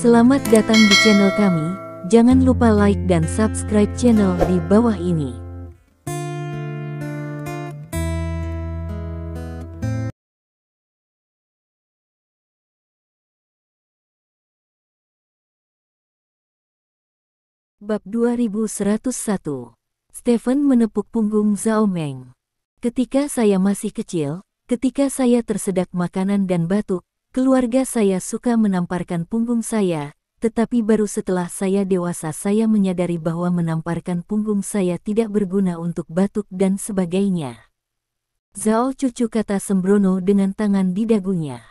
Selamat datang di channel kami, jangan lupa like dan subscribe channel di bawah ini. Bab 2101. Stephen menepuk punggung Zhao Meng. Ketika saya masih kecil, ketika saya tersedak makanan dan batuk, keluarga saya suka menamparkan punggung saya, tetapi baru setelah saya dewasa saya menyadari bahwa menamparkan punggung saya tidak berguna untuk batuk dan sebagainya. Zhao cucu, kata sembrono dengan tangan di dagunya.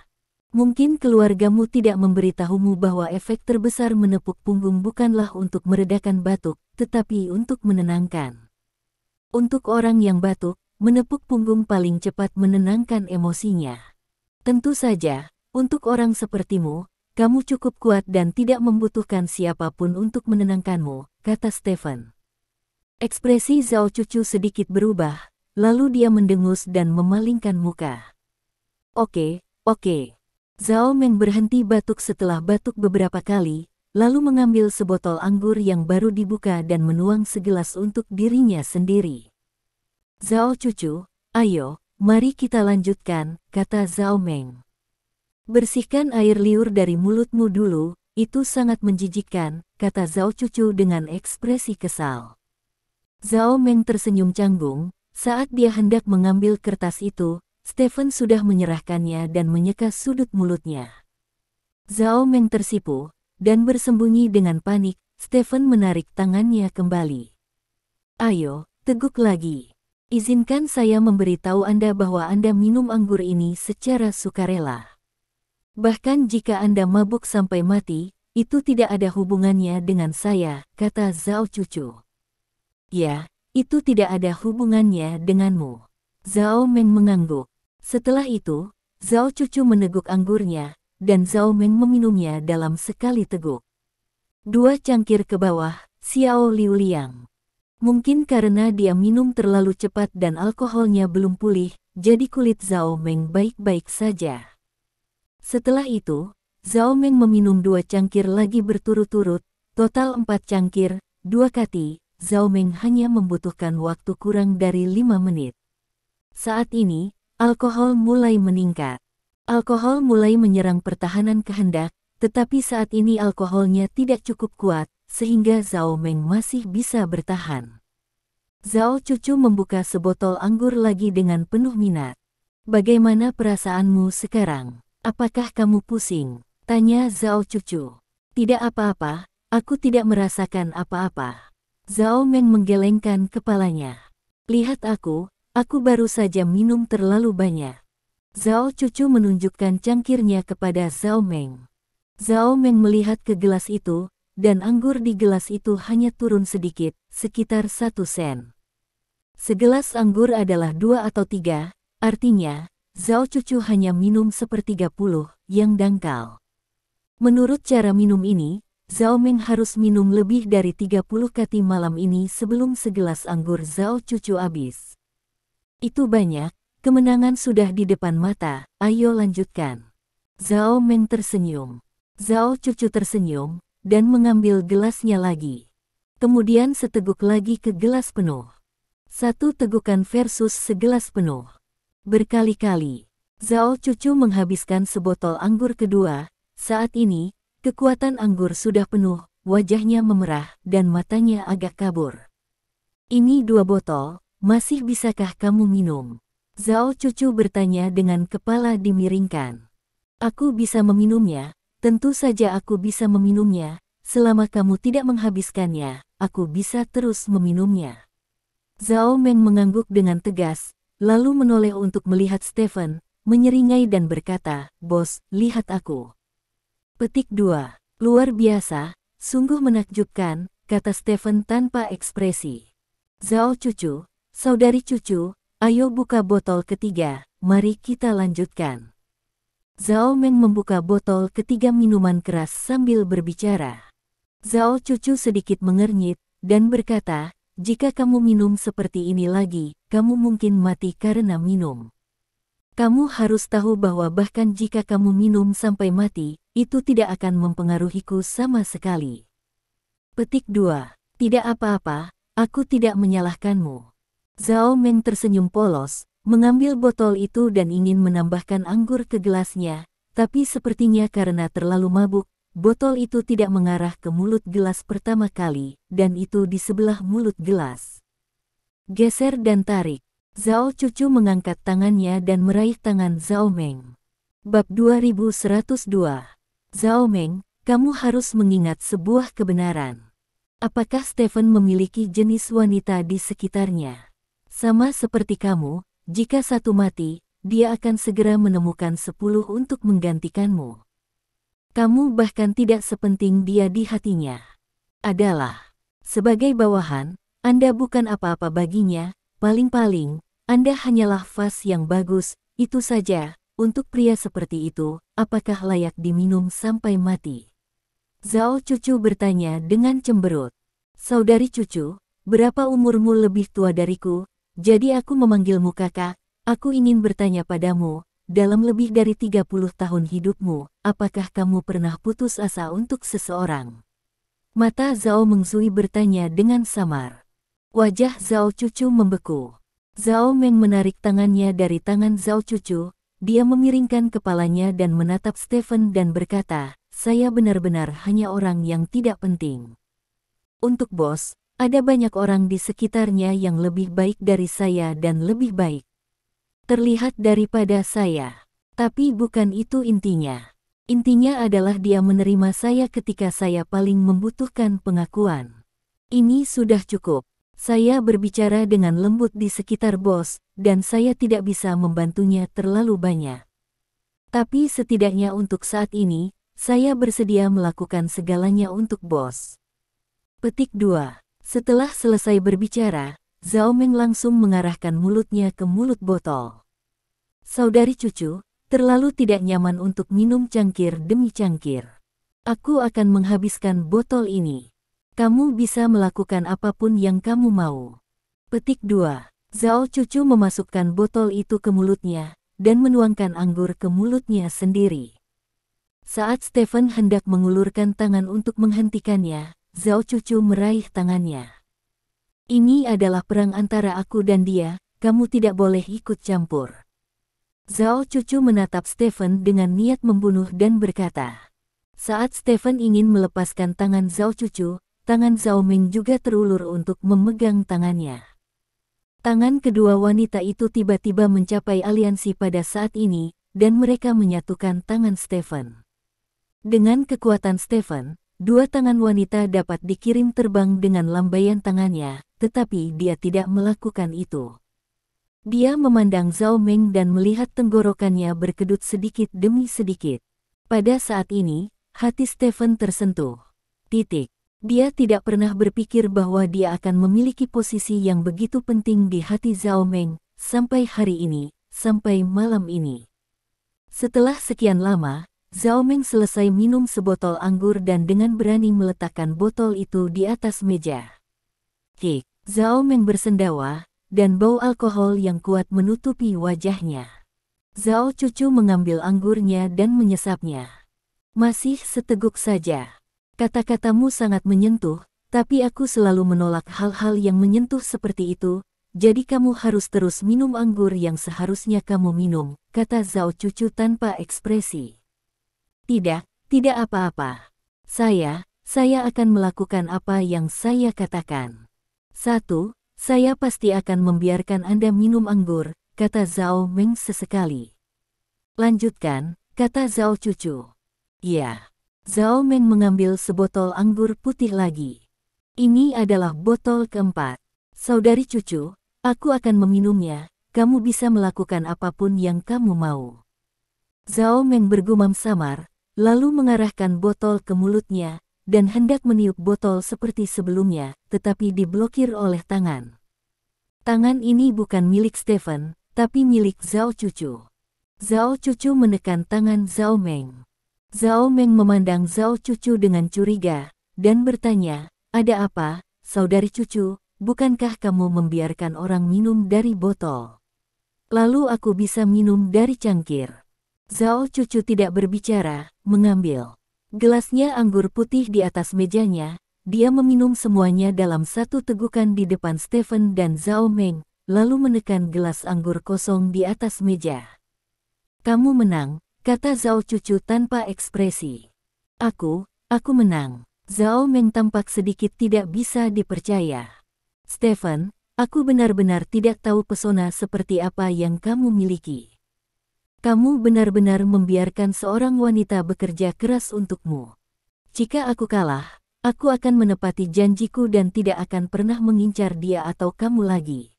Mungkin keluargamu tidak memberitahumu bahwa efek terbesar menepuk punggung bukanlah untuk meredakan batuk, tetapi untuk menenangkan. Untuk orang yang batuk, menepuk punggung paling cepat menenangkan emosinya. Tentu saja, untuk orang sepertimu, kamu cukup kuat dan tidak membutuhkan siapapun untuk menenangkanmu, kata Stephen. Ekspresi Zhao cucu sedikit berubah, lalu dia mendengus dan memalingkan muka. Oke. Zhao Meng berhenti batuk setelah batuk beberapa kali, lalu mengambil sebotol anggur yang baru dibuka dan menuang segelas untuk dirinya sendiri. Zhao cucu, ayo, mari kita lanjutkan, kata Zhao Meng. Bersihkan air liur dari mulutmu dulu, itu sangat menjijikkan, kata Zhao cucu dengan ekspresi kesal. Zhao Meng tersenyum canggung, saat dia hendak mengambil kertas itu, Stephen sudah menyerahkannya dan menyeka sudut mulutnya. Zhao Meng tersipu, dan bersembunyi dengan panik, Stephen menarik tangannya kembali. Ayo, teguk lagi. Izinkan saya memberitahu Anda bahwa Anda minum anggur ini secara sukarela. Bahkan jika Anda mabuk sampai mati, itu tidak ada hubungannya dengan saya, kata Zhao cucu. Ya, itu tidak ada hubungannya denganmu. Zhao Meng mengangguk. Setelah itu, Zhao cucu meneguk anggurnya, dan Zhao Meng meminumnya dalam sekali teguk. 2 cangkir ke bawah, Xiao Liu Liang. Mungkin karena dia minum terlalu cepat dan alkoholnya belum pulih, jadi kulit Zhao Meng baik-baik saja. Setelah itu, Zhao Meng meminum 2 cangkir lagi berturut-turut, total 4 cangkir, 2 kali. Zhao Meng hanya membutuhkan waktu kurang dari 5 menit. Saat ini, alkohol mulai meningkat. Alkohol mulai menyerang pertahanan kehendak, tetapi saat ini alkoholnya tidak cukup kuat, sehingga Zhao Meng masih bisa bertahan. Zhao cucu membuka sebotol anggur lagi dengan penuh minat. Bagaimana perasaanmu sekarang? Apakah kamu pusing? Tanya Zhao cucu. Tidak apa-apa, aku tidak merasakan apa-apa. Zhao Meng menggelengkan kepalanya. Lihat aku baru saja minum terlalu banyak. Zhao cucu menunjukkan cangkirnya kepada Zhao Meng. Zhao Meng melihat ke gelas itu, dan anggur di gelas itu hanya turun sedikit, sekitar 1 sen. Segelas anggur adalah 2 atau 3, artinya, Zhao cucu hanya minum 1/30, yang dangkal. Menurut cara minum ini, Zhao Meng harus minum lebih dari 30 kali malam ini sebelum segelas anggur Zhao cucu habis. Itu banyak, kemenangan sudah di depan mata, ayo lanjutkan. Zhao Meng tersenyum. Zhao cucu tersenyum, dan mengambil gelasnya lagi. Kemudian seteguk lagi ke gelas penuh. 1 tegukan versus segelas penuh. Berkali-kali, Zhao cucu menghabiskan sebotol anggur kedua. Saat ini, kekuatan anggur sudah penuh, wajahnya memerah, dan matanya agak kabur. Ini 2 botol, masih bisakah kamu minum? Zhao cucu bertanya dengan kepala dimiringkan. Aku bisa meminumnya, tentu saja aku bisa meminumnya, selama kamu tidak menghabiskannya, aku bisa terus meminumnya. Zhao Meng mengangguk dengan tegas, lalu menoleh untuk melihat Stephen, menyeringai dan berkata, Bos, lihat aku. Petik 2. Luar biasa, sungguh menakjubkan, kata Stephen tanpa ekspresi. Zhao cucu, saudari cucu, ayo buka botol ketiga, mari kita lanjutkan. Zhao Meng membuka botol ketiga minuman keras sambil berbicara. Zhao cucu sedikit mengernyit, dan berkata, jika kamu minum seperti ini lagi, kamu mungkin mati karena minum. Kamu harus tahu bahwa bahkan jika kamu minum sampai mati, itu tidak akan mempengaruhiku sama sekali. Petik 2. Tidak apa-apa, aku tidak menyalahkanmu. Zhao Meng tersenyum polos, mengambil botol itu dan ingin menambahkan anggur ke gelasnya, tapi sepertinya karena terlalu mabuk, botol itu tidak mengarah ke mulut gelas pertama kali, dan itu di sebelah mulut gelas. Geser dan tarik. Zhao Cucu mengangkat tangannya dan meraih tangan Zhao Meng. Bab 2102. Zhao Meng, kamu harus mengingat sebuah kebenaran. Apakah Stephen memiliki jenis wanita di sekitarnya? Sama seperti kamu, jika satu mati, dia akan segera menemukan 10 untuk menggantikanmu. Kamu bahkan tidak sepenting dia di hatinya. Adalah. Sebagai bawahan, Anda bukan apa-apa baginya, paling-paling, Anda hanyalah vas yang bagus, itu saja. Untuk pria seperti itu, apakah layak diminum sampai mati? Zhao Cucu bertanya dengan cemberut. Saudari Cucu, berapa umurmu lebih tua dariku? Jadi aku memanggilmu kakak. Aku ingin bertanya padamu, dalam lebih dari 30 tahun hidupmu, apakah kamu pernah putus asa untuk seseorang? Mata Zhao Mengzui bertanya dengan samar. Wajah Zhao Cucu membeku. Zhao Meng menarik tangannya dari tangan Zhao Cucu, dia memiringkan kepalanya dan menatap Stephen dan berkata, saya benar-benar hanya orang yang tidak penting. Untuk bos, ada banyak orang di sekitarnya yang lebih baik dari saya dan lebih baik terlihat daripada saya. Tapi bukan itu intinya. Intinya adalah dia menerima saya ketika saya paling membutuhkan pengakuan. Ini sudah cukup. Saya berbicara dengan lembut di sekitar bos, dan saya tidak bisa membantunya terlalu banyak. Tapi setidaknya untuk saat ini, saya bersedia melakukan segalanya untuk bos. Petik 2. Setelah selesai berbicara, Zhao Meng langsung mengarahkan mulutnya ke mulut botol. Saudari Cucu, terlalu tidak nyaman untuk minum cangkir demi cangkir. Aku akan menghabiskan botol ini. Kamu bisa melakukan apapun yang kamu mau. Petik 2. Zhao Cucu memasukkan botol itu ke mulutnya, dan menuangkan anggur ke mulutnya sendiri. Saat Stephen hendak mengulurkan tangan untuk menghentikannya, Zhao Cucu meraih tangannya. Ini adalah perang antara aku dan dia, kamu tidak boleh ikut campur. Zhao Cucu menatap Stephen dengan niat membunuh dan berkata. Saat Stephen ingin melepaskan tangan Zhao Cucu, tangan Zhao Meng juga terulur untuk memegang tangannya. Tangan kedua wanita itu tiba-tiba mencapai aliansi pada saat ini, dan mereka menyatukan tangan Stephen. Dengan kekuatan Stephen, dua tangan wanita dapat dikirim terbang dengan lambaian tangannya, tetapi dia tidak melakukan itu. Dia memandang Zhao Meng dan melihat tenggorokannya berkedut sedikit demi sedikit. Pada saat ini, hati Stephen tersentuh. Dia tidak pernah berpikir bahwa dia akan memiliki posisi yang begitu penting di hati Zhao Meng, sampai hari ini, sampai malam ini. Setelah sekian lama, Zhao Meng selesai minum sebotol anggur dan dengan berani meletakkan botol itu di atas meja. Zhao Meng bersendawa, dan bau alkohol yang kuat menutupi wajahnya. Zhao Cucu mengambil anggurnya dan menyesapnya. Masih seteguk saja. Kata-katamu sangat menyentuh, tapi aku selalu menolak hal-hal yang menyentuh seperti itu, jadi kamu harus terus minum anggur yang seharusnya kamu minum, kata Zhao Cucu tanpa ekspresi. Tidak apa-apa. Saya akan melakukan apa yang saya katakan. 1. Saya pasti akan membiarkan Anda minum anggur, kata Zhao Meng sesekali. Lanjutkan, kata Zhao Cucu. Ya. Zhao Meng mengambil sebotol anggur putih lagi. Ini adalah botol keempat. Saudari Cucu, aku akan meminumnya, kamu bisa melakukan apapun yang kamu mau. Zhao Meng bergumam samar, lalu mengarahkan botol ke mulutnya, dan hendak meniup botol seperti sebelumnya, tetapi diblokir oleh tangan. Tangan ini bukan milik Stephen, tapi milik Zhao Cucu. Zhao Cucu menekan tangan Zhao Meng. Zhao Meng memandang Zhao Cucu dengan curiga, dan bertanya, ada apa, saudari Cucu, bukankah kamu membiarkan orang minum dari botol? Lalu aku bisa minum dari cangkir. Zhao Cucu tidak berbicara, mengambil gelasnya anggur putih di atas mejanya. Dia meminum semuanya dalam satu tegukan di depan Stephen dan Zhao Meng, lalu menekan gelas anggur kosong di atas meja. Kamu menang, kata Zhao Cucu tanpa ekspresi. Aku menang. Zhao Meng tampak sedikit tidak bisa dipercaya. Stephen, aku benar-benar tidak tahu pesona seperti apa yang kamu miliki. Kamu benar-benar membiarkan seorang wanita bekerja keras untukmu. Jika aku kalah, aku akan menepati janjiku dan tidak akan pernah mengincar dia atau kamu lagi.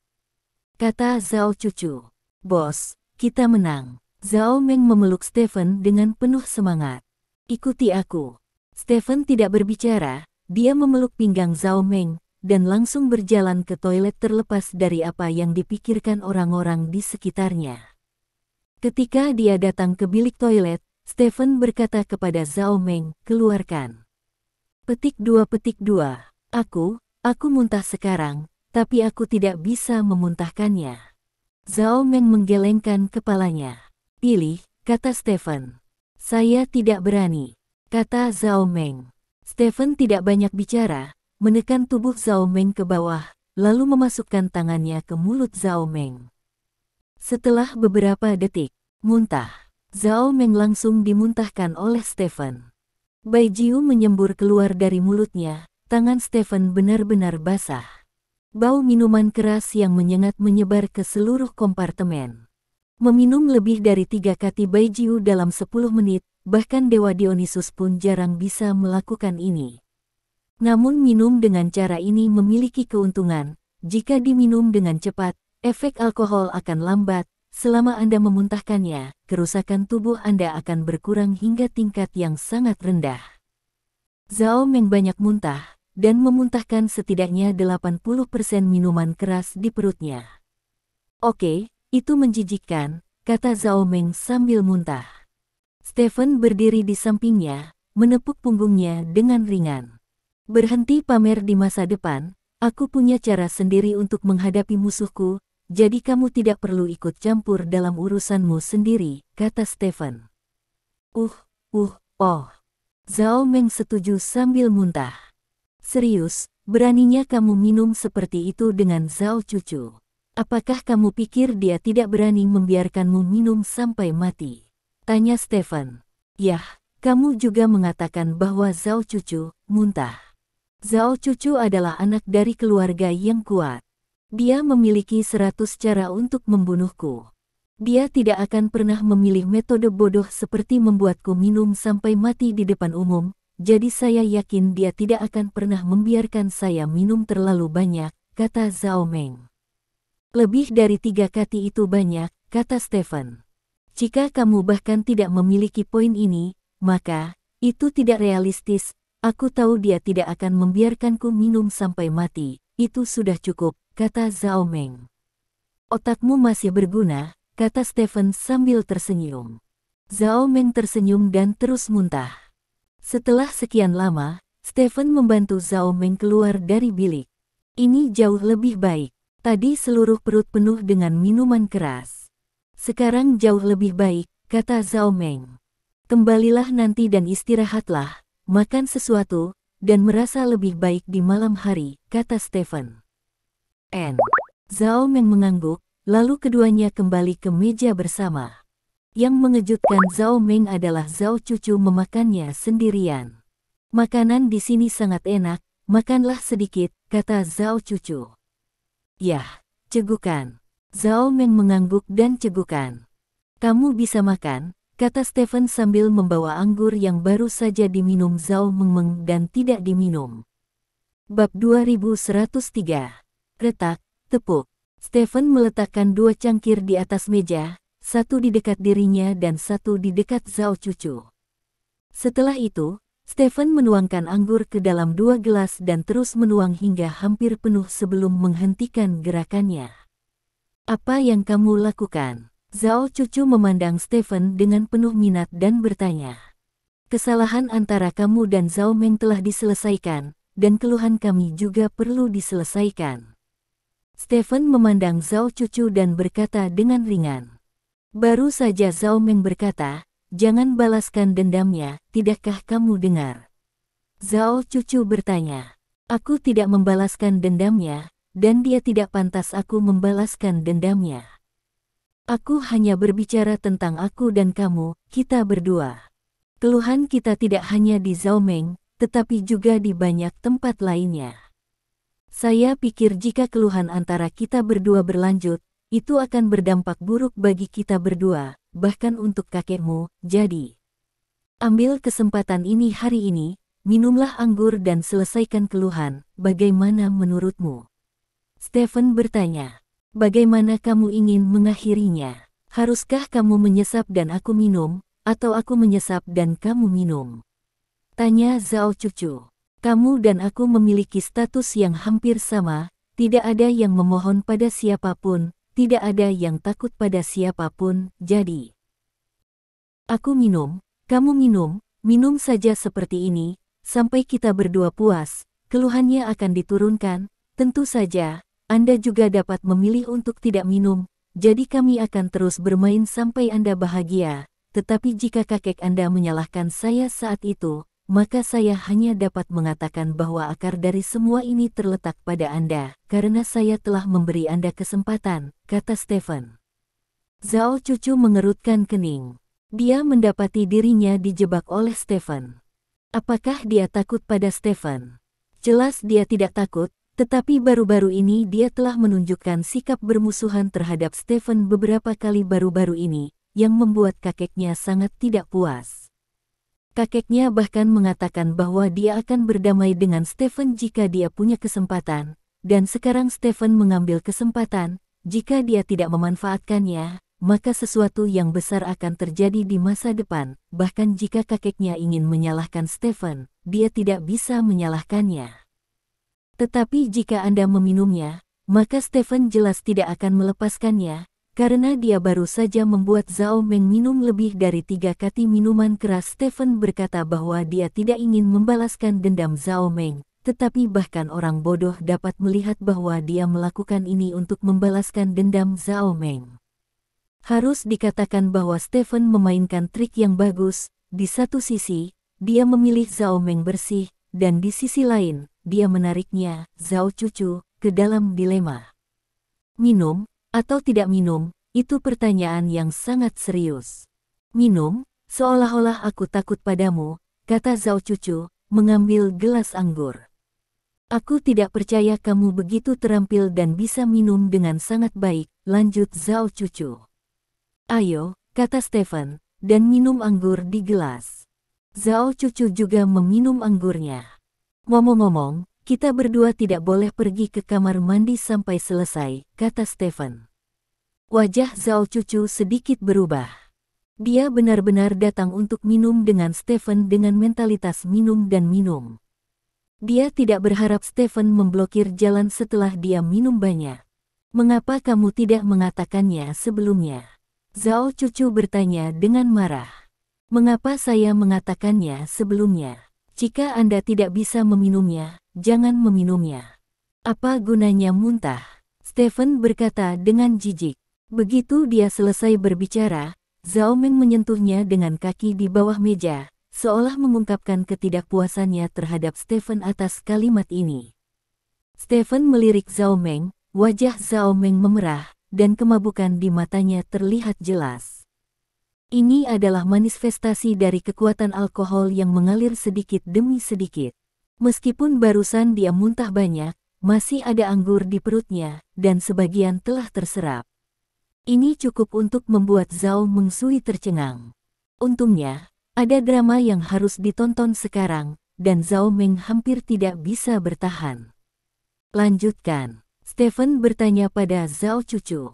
Kata Zhao Cucu. Bos, kita menang. Zhao Meng memeluk Stephen dengan penuh semangat. Ikuti aku. Stephen tidak berbicara, dia memeluk pinggang Zhao Meng, dan langsung berjalan ke toilet terlepas dari apa yang dipikirkan orang-orang di sekitarnya. Ketika dia datang ke bilik toilet, Stephen berkata kepada Zhao Meng, keluarkan. Petik 2. Aku muntah sekarang, tapi aku tidak bisa memuntahkannya. Zhao Meng menggelengkan kepalanya. Pilih, kata Stephen. Saya tidak berani, kata Zhao Meng. Stephen tidak banyak bicara, menekan tubuh Zhao Meng ke bawah, lalu memasukkan tangannya ke mulut Zhao Meng. Setelah beberapa detik, muntah. Zhao Meng langsung dimuntahkan oleh Stephen. Baijiu menyembur keluar dari mulutnya, tangan Stephen benar-benar basah. Bau minuman keras yang menyengat menyebar ke seluruh kompartemen. Meminum lebih dari 3 kati baijiu dalam 10 menit, bahkan Dewa Dionysus pun jarang bisa melakukan ini. Namun minum dengan cara ini memiliki keuntungan. Jika diminum dengan cepat, efek alkohol akan lambat. Selama Anda memuntahkannya, kerusakan tubuh Anda akan berkurang hingga tingkat yang sangat rendah. Zhao Meng banyak muntah, dan memuntahkan setidaknya 80% minuman keras di perutnya. Oke, itu menjijikkan, kata Zhao Meng sambil muntah. Stephen berdiri di sampingnya, menepuk punggungnya dengan ringan. Berhenti pamer di masa depan, aku punya cara sendiri untuk menghadapi musuhku, jadi kamu tidak perlu ikut campur dalam urusanmu sendiri, kata Stephen. Zhao Meng setuju sambil muntah. Serius, beraninya kamu minum seperti itu dengan Zhao Cucu? Apakah kamu pikir dia tidak berani membiarkanmu minum sampai mati? Tanya Stephen. Yah, kamu juga mengatakan bahwa Zhao Cucu muntah. Zhao Cucu adalah anak dari keluarga yang kuat. Dia memiliki 100 cara untuk membunuhku. Dia tidak akan pernah memilih metode bodoh seperti membuatku minum sampai mati di depan umum, jadi saya yakin dia tidak akan pernah membiarkan saya minum terlalu banyak, kata Zhao Meng. Lebih dari 3 kati itu banyak, kata Stephen. Jika kamu bahkan tidak memiliki poin ini, maka itu tidak realistis. Aku tahu dia tidak akan membiarkanku minum sampai mati, itu sudah cukup, kata Zhao Meng. Otakmu masih berguna, kata Stephen sambil tersenyum. Zhao Meng tersenyum dan terus muntah. Setelah sekian lama, Stephen membantu Zhao Meng keluar dari bilik. Ini jauh lebih baik. Tadi seluruh perut penuh dengan minuman keras. Sekarang jauh lebih baik, kata Zhao Meng. Kembalilah nanti dan istirahatlah. Makan sesuatu, dan merasa lebih baik di malam hari, kata Stephen. Zhao Meng mengangguk, lalu keduanya kembali ke meja bersama. Yang mengejutkan Zhao Meng adalah Zhao Cucu memakannya sendirian. Makanan di sini sangat enak, makanlah sedikit, kata Zhao Cucu. Yah, cegukan. Zhao Meng mengangguk dan cegukan. Kamu bisa makan, kata Stephen sambil membawa anggur yang baru saja diminum Zhao Meng dan tidak diminum. Bab 2103. Retak, tepuk. Stephen meletakkan 2 cangkir di atas meja, satu di dekat dirinya dan satu di dekat Zhao Cucu. Setelah itu, Stephen menuangkan anggur ke dalam 2 gelas dan terus menuang hingga hampir penuh sebelum menghentikan gerakannya. Apa yang kamu lakukan? Zhao Cucu memandang Stephen dengan penuh minat dan bertanya. Kesalahan antara kamu dan Zhao Meng telah diselesaikan, dan keluhan kami juga perlu diselesaikan. Stephen memandang Zhao Cucu dan berkata dengan ringan. Baru saja Zhao Meng berkata, jangan balaskan dendamnya, tidakkah kamu dengar? Zhao Cucu bertanya. Aku tidak membalaskan dendamnya, dan dia tidak pantas aku membalaskan dendamnya. Aku hanya berbicara tentang aku dan kamu, kita berdua. Keluhan kita tidak hanya di Zhao Meng, tetapi juga di banyak tempat lainnya. Saya pikir jika keluhan antara kita berdua berlanjut, itu akan berdampak buruk bagi kita berdua, bahkan untuk kakekmu, jadi. Ambil kesempatan ini hari ini, minumlah anggur dan selesaikan keluhan, bagaimana menurutmu? Stephen bertanya. Bagaimana kamu ingin mengakhirinya? Haruskah kamu menyesap dan aku minum, atau aku menyesap dan kamu minum? Tanya Zhao Cucu. Kamu dan aku memiliki status yang hampir sama, tidak ada yang memohon pada siapapun, tidak ada yang takut pada siapapun, jadi. Aku minum, kamu minum, minum saja seperti ini, sampai kita berdua puas, keluhannya akan diturunkan, tentu saja. Anda juga dapat memilih untuk tidak minum, jadi kami akan terus bermain sampai Anda bahagia, tetapi jika kakek Anda menyalahkan saya saat itu, maka saya hanya dapat mengatakan bahwa akar dari semua ini terletak pada Anda, karena saya telah memberi Anda kesempatan, kata Stephen. Zhao Cucu mengerutkan kening. Dia mendapati dirinya dijebak oleh Stephen. Apakah dia takut pada Stephen? Jelas dia tidak takut. Tetapi baru-baru ini dia telah menunjukkan sikap bermusuhan terhadap Stephen beberapa kali baru-baru ini, yang membuat kakeknya sangat tidak puas. Kakeknya bahkan mengatakan bahwa dia akan berdamai dengan Stephen jika dia punya kesempatan, dan sekarang Stephen mengambil kesempatan, jika dia tidak memanfaatkannya, maka sesuatu yang besar akan terjadi di masa depan, bahkan jika kakeknya ingin menyalahkan Stephen, dia tidak bisa menyalahkannya. Tetapi jika Anda meminumnya, maka Stephen jelas tidak akan melepaskannya, karena dia baru saja membuat Zhao Meng minum lebih dari 3 kati minuman keras. Stephen berkata bahwa dia tidak ingin membalaskan dendam Zhao Meng, tetapi bahkan orang bodoh dapat melihat bahwa dia melakukan ini untuk membalaskan dendam Zhao Meng. Harus dikatakan bahwa Stephen memainkan trik yang bagus, di satu sisi, dia memilih Zhao Meng bersih, dan di sisi lain, dia menariknya, Zhao Cucu, ke dalam dilema. Minum, atau tidak minum, itu pertanyaan yang sangat serius. Minum, seolah-olah aku takut padamu, kata Zhao Cucu, mengambil gelas anggur. Aku tidak percaya kamu begitu terampil dan bisa minum dengan sangat baik, lanjut Zhao Cucu. Ayo, kata Stephen, dan minum anggur di gelas. Zhao Cucu juga meminum anggurnya. Ngomong-ngomong, kita berdua tidak boleh pergi ke kamar mandi sampai selesai, kata Stephen. Wajah Zhao Cucu sedikit berubah. Dia benar-benar datang untuk minum dengan Stephen dengan mentalitas minum dan minum. Dia tidak berharap Stephen memblokir jalan setelah dia minum banyak. Mengapa kamu tidak mengatakannya sebelumnya? Zhao Cucu bertanya dengan marah. Mengapa saya mengatakannya sebelumnya? Jika Anda tidak bisa meminumnya, jangan meminumnya. Apa gunanya muntah? Stephen berkata dengan jijik. Begitu dia selesai berbicara, Zhao Meng menyentuhnya dengan kaki di bawah meja, seolah mengungkapkan ketidakpuasannya terhadap Stephen atas kalimat ini. Stephen melirik Zhao Meng, wajah Zhao Meng memerah, dan kemabukan di matanya terlihat jelas. Ini adalah manifestasi dari kekuatan alkohol yang mengalir sedikit demi sedikit. Meskipun barusan dia muntah banyak, masih ada anggur di perutnya, dan sebagian telah terserap. Ini cukup untuk membuat Zhao Meng Sui tercengang. Untungnya, ada drama yang harus ditonton sekarang, dan Zhao Meng hampir tidak bisa bertahan. Lanjutkan. Stephen bertanya pada Zhao Cucu.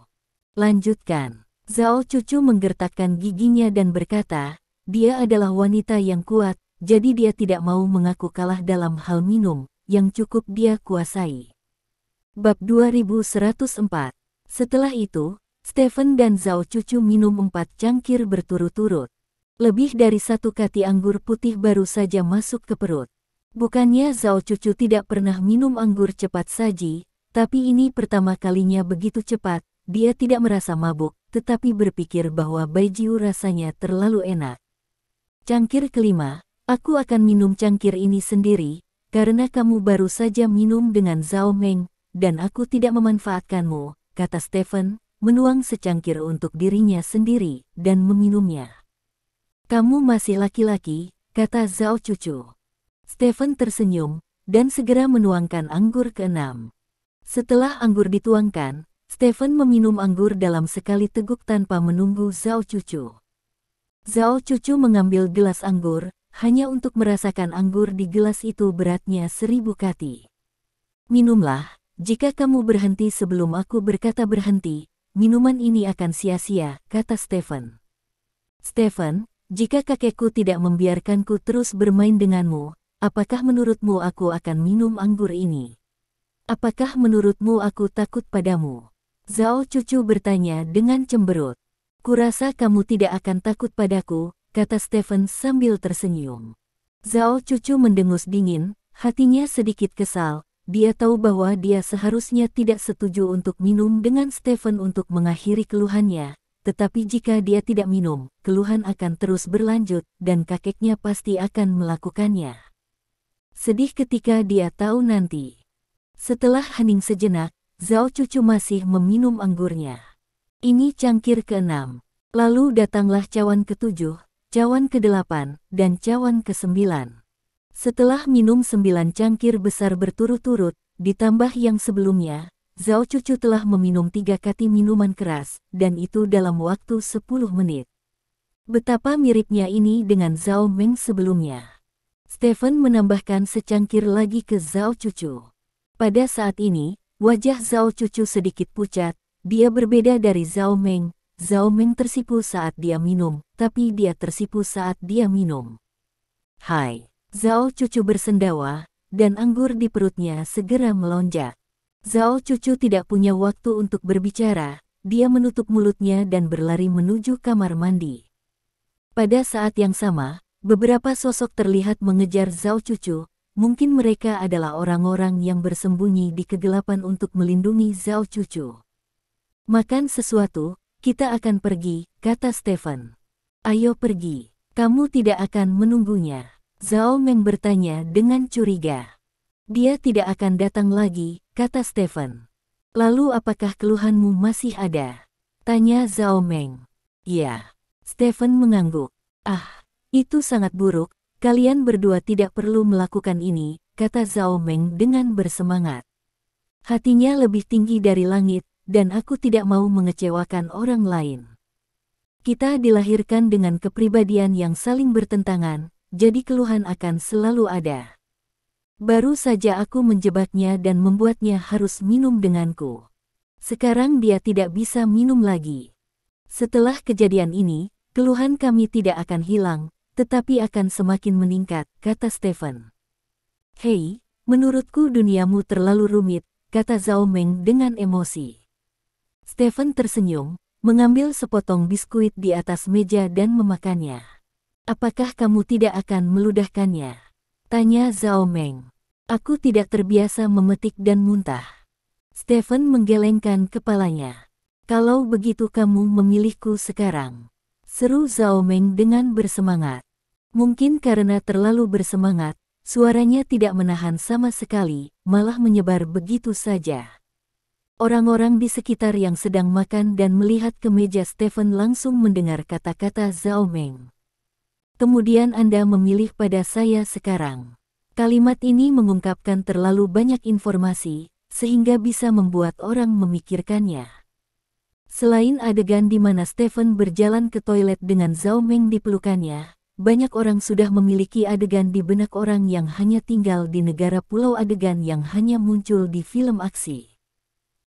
Lanjutkan. Zhao Cucu menggertakkan giginya dan berkata, dia adalah wanita yang kuat, jadi dia tidak mau mengaku kalah dalam hal minum, yang cukup dia kuasai. Bab 2104. Setelah itu, Stephen dan Zhao Cucu minum 4 cangkir berturut-turut. Lebih dari 1 kati anggur putih baru saja masuk ke perut. Bukannya Zhao Cucu tidak pernah minum anggur cepat saji, Tapi ini pertama kalinya begitu cepat, dia tidak merasa mabuk, tetapi berpikir bahwa baijiu rasanya terlalu enak. Cangkir kelima, aku akan minum cangkir ini sendiri, karena kamu baru saja minum dengan Zhao Meng, dan aku tidak memanfaatkanmu, kata Stephen, menuang secangkir untuk dirinya sendiri, dan meminumnya. Kamu masih laki-laki, kata Zhao Cucu. Stephen tersenyum, dan segera menuangkan anggur keenam. Setelah anggur dituangkan, Stephen meminum anggur dalam sekali teguk tanpa menunggu Zhao Cucu. Zhao Cucu mengambil gelas anggur, hanya untuk merasakan anggur di gelas itu beratnya 1000 kati. Minumlah, jika kamu berhenti sebelum aku berkata berhenti, minuman ini akan sia-sia, kata Stephen. Stephen, jika kakekku tidak membiarkanku terus bermain denganmu, apakah menurutmu aku akan minum anggur ini? Apakah menurutmu aku takut padamu? Zhao Cucu bertanya dengan cemberut. Kurasa kamu tidak akan takut padaku, kata Stephen sambil tersenyum. Zhao Cucu mendengus dingin, hatinya sedikit kesal. Dia tahu bahwa dia seharusnya tidak setuju untuk minum dengan Stephen untuk mengakhiri keluhannya. Tetapi jika dia tidak minum, keluhan akan terus berlanjut, dan kakeknya pasti akan melakukannya. Sedih ketika dia tahu nanti. Setelah hening sejenak, Zhao Cucu masih meminum anggurnya. Ini cangkir ke-6. Lalu datanglah cawan ke-7, cawan ke-8, dan cawan ke-9. Setelah minum 9 cangkir besar berturut-turut, ditambah yang sebelumnya, Zhao Cucu telah meminum 3 kati minuman keras, dan itu dalam waktu 10 menit. Betapa miripnya ini dengan Zhao Meng sebelumnya. Stephen menambahkan secangkir lagi ke Zhao Cucu. Pada saat ini, wajah Zhao Cucu sedikit pucat. Dia berbeda dari Zhao Meng. Zhao Meng tersipu saat dia minum, tapi dia tersipu saat dia minum. Hai, Zhao Cucu bersendawa, dan anggur di perutnya segera melonjak. Zhao Cucu tidak punya waktu untuk berbicara, dia menutup mulutnya dan berlari menuju kamar mandi. Pada saat yang sama, beberapa sosok terlihat mengejar Zhao Cucu. Mungkin mereka adalah orang-orang yang bersembunyi di kegelapan untuk melindungi Zhao Cucu. Makan sesuatu, kita akan pergi, kata Stephen. Ayo pergi, kamu tidak akan menunggunya. Zhao Meng bertanya dengan curiga. Dia tidak akan datang lagi, kata Stephen. Lalu apakah keluhanmu masih ada? Tanya Zhao Meng. Ya, Stephen mengangguk. Ah, itu sangat buruk, kalian berdua tidak perlu melakukan ini, kata Zhao Meng dengan bersemangat. Hatinya lebih tinggi dari langit, dan aku tidak mau mengecewakan orang lain. Kita dilahirkan dengan kepribadian yang saling bertentangan, jadi keluhan akan selalu ada. Baru saja aku menjebaknya dan membuatnya harus minum denganku. Sekarang dia tidak bisa minum lagi. Setelah kejadian ini, keluhan kami tidak akan hilang, tetapi akan semakin meningkat, kata Stephen. Hei, menurutku duniamu terlalu rumit, kata Zhao Meng dengan emosi. Stephen tersenyum, mengambil sepotong biskuit di atas meja dan memakannya. Apakah kamu tidak akan meludahkannya? Tanya Zhao Meng. Aku tidak terbiasa memetik dan muntah. Stephen menggelengkan kepalanya. Kalau begitu kamu memilihku sekarang. Seru Zhao Meng dengan bersemangat. Mungkin karena terlalu bersemangat, suaranya tidak menahan sama sekali, malah menyebar begitu saja. Orang-orang di sekitar yang sedang makan dan melihat ke meja Stephen langsung mendengar kata-kata Zhao Meng. Kemudian Anda memilih pada saya sekarang. Kalimat ini mengungkapkan terlalu banyak informasi, sehingga bisa membuat orang memikirkannya. Selain adegan di mana Stephen berjalan ke toilet dengan Zhao Meng di pelukannya, banyak orang sudah memiliki adegan di benak orang yang hanya tinggal di negara pulau adegan yang hanya muncul di film aksi.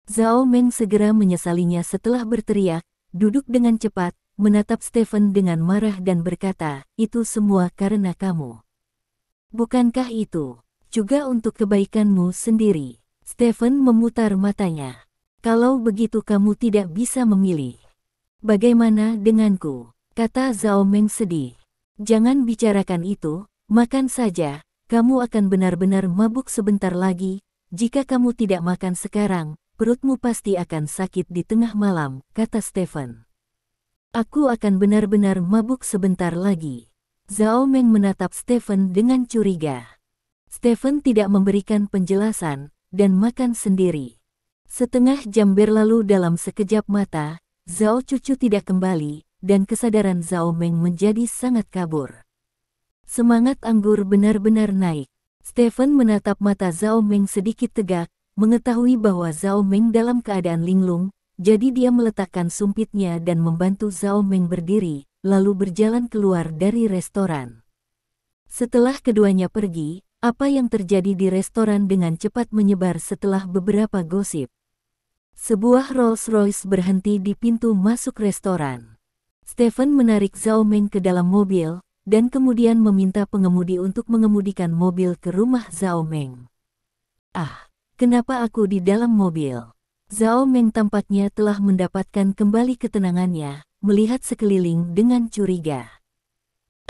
Zhao Meng segera menyesalinya setelah berteriak, duduk dengan cepat, menatap Stephen dengan marah dan berkata, itu semua karena kamu. Bukankah itu juga untuk kebaikanmu sendiri? Stephen memutar matanya. Kalau begitu kamu tidak bisa memilih. Bagaimana denganku? Kata Zhao Meng sedih. Jangan bicarakan itu, makan saja, kamu akan benar-benar mabuk sebentar lagi, jika kamu tidak makan sekarang, perutmu pasti akan sakit di tengah malam, kata Stephen. Aku akan benar-benar mabuk sebentar lagi. Zhao Meng menatap Stephen dengan curiga. Stephen tidak memberikan penjelasan, dan makan sendiri. Setengah jam berlalu dalam sekejap mata, Zhao Cucu tidak kembali, dan kesadaran Zhao Meng menjadi sangat kabur. Semangat anggur benar-benar naik. Stephen menatap mata Zhao Meng sedikit tegak, mengetahui bahwa Zhao Meng dalam keadaan linglung, jadi dia meletakkan sumpitnya dan membantu Zhao Meng berdiri, lalu berjalan keluar dari restoran. Setelah keduanya pergi, apa yang terjadi di restoran dengan cepat menyebar setelah beberapa gosip. Sebuah Rolls-Royce berhenti di pintu masuk restoran. Stephen menarik Zhao Meng ke dalam mobil, dan kemudian meminta pengemudi untuk mengemudikan mobil ke rumah Zhao Meng. Ah, kenapa aku di dalam mobil? Zhao Meng tampaknya telah mendapatkan kembali ketenangannya, melihat sekeliling dengan curiga.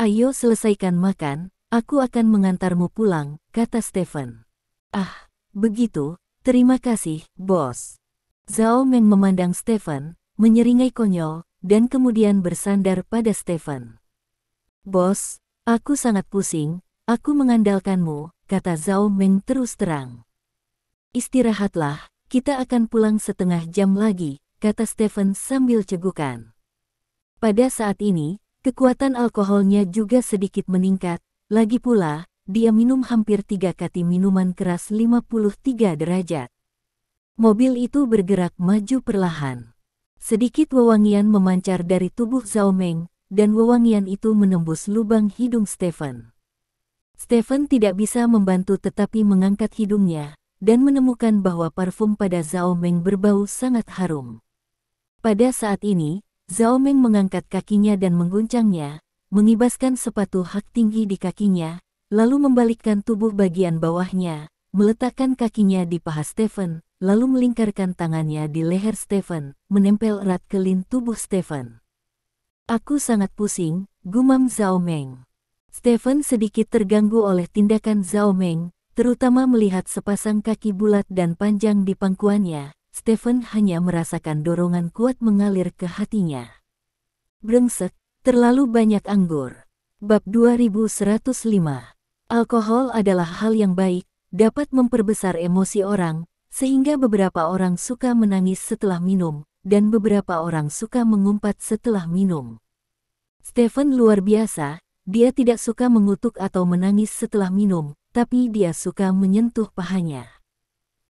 Ayo selesaikan makan, aku akan mengantarmu pulang, kata Stephen. Ah, begitu, terima kasih, bos. Zhao Meng memandang Stephen, menyeringai konyol, dan kemudian bersandar pada Stephen. Bos, aku sangat pusing, aku mengandalkanmu, kata Zhao Meng terus terang. Istirahatlah, kita akan pulang setengah jam lagi, kata Stephen sambil cegukan. Pada saat ini, kekuatan alkoholnya juga sedikit meningkat, lagi pula, dia minum hampir 3 kati minuman keras 53 derajat. Mobil itu bergerak maju perlahan. Sedikit wewangian memancar dari tubuh Zhao Meng, dan wewangian itu menembus lubang hidung Stephen. Stephen tidak bisa membantu tetapi mengangkat hidungnya, dan menemukan bahwa parfum pada Zhao Meng berbau sangat harum. Pada saat ini, Zhao Meng mengangkat kakinya dan mengguncangnya, mengibaskan sepatu hak tinggi di kakinya, lalu membalikkan tubuh bagian bawahnya, meletakkan kakinya di paha Stephen, lalu melingkarkan tangannya di leher Stephen, menempel erat ke lin tubuh Stephen. Aku sangat pusing, gumam Zhao Meng. Stephen sedikit terganggu oleh tindakan Zhao Meng, terutama melihat sepasang kaki bulat dan panjang di pangkuannya. Stephen hanya merasakan dorongan kuat mengalir ke hatinya. Brengsek, terlalu banyak anggur. Bab 2105. Alkohol adalah hal yang baik, dapat memperbesar emosi orang, sehingga beberapa orang suka menangis setelah minum, dan beberapa orang suka mengumpat setelah minum. Stephen luar biasa, dia tidak suka mengutuk atau menangis setelah minum, tapi dia suka menyentuh pahanya.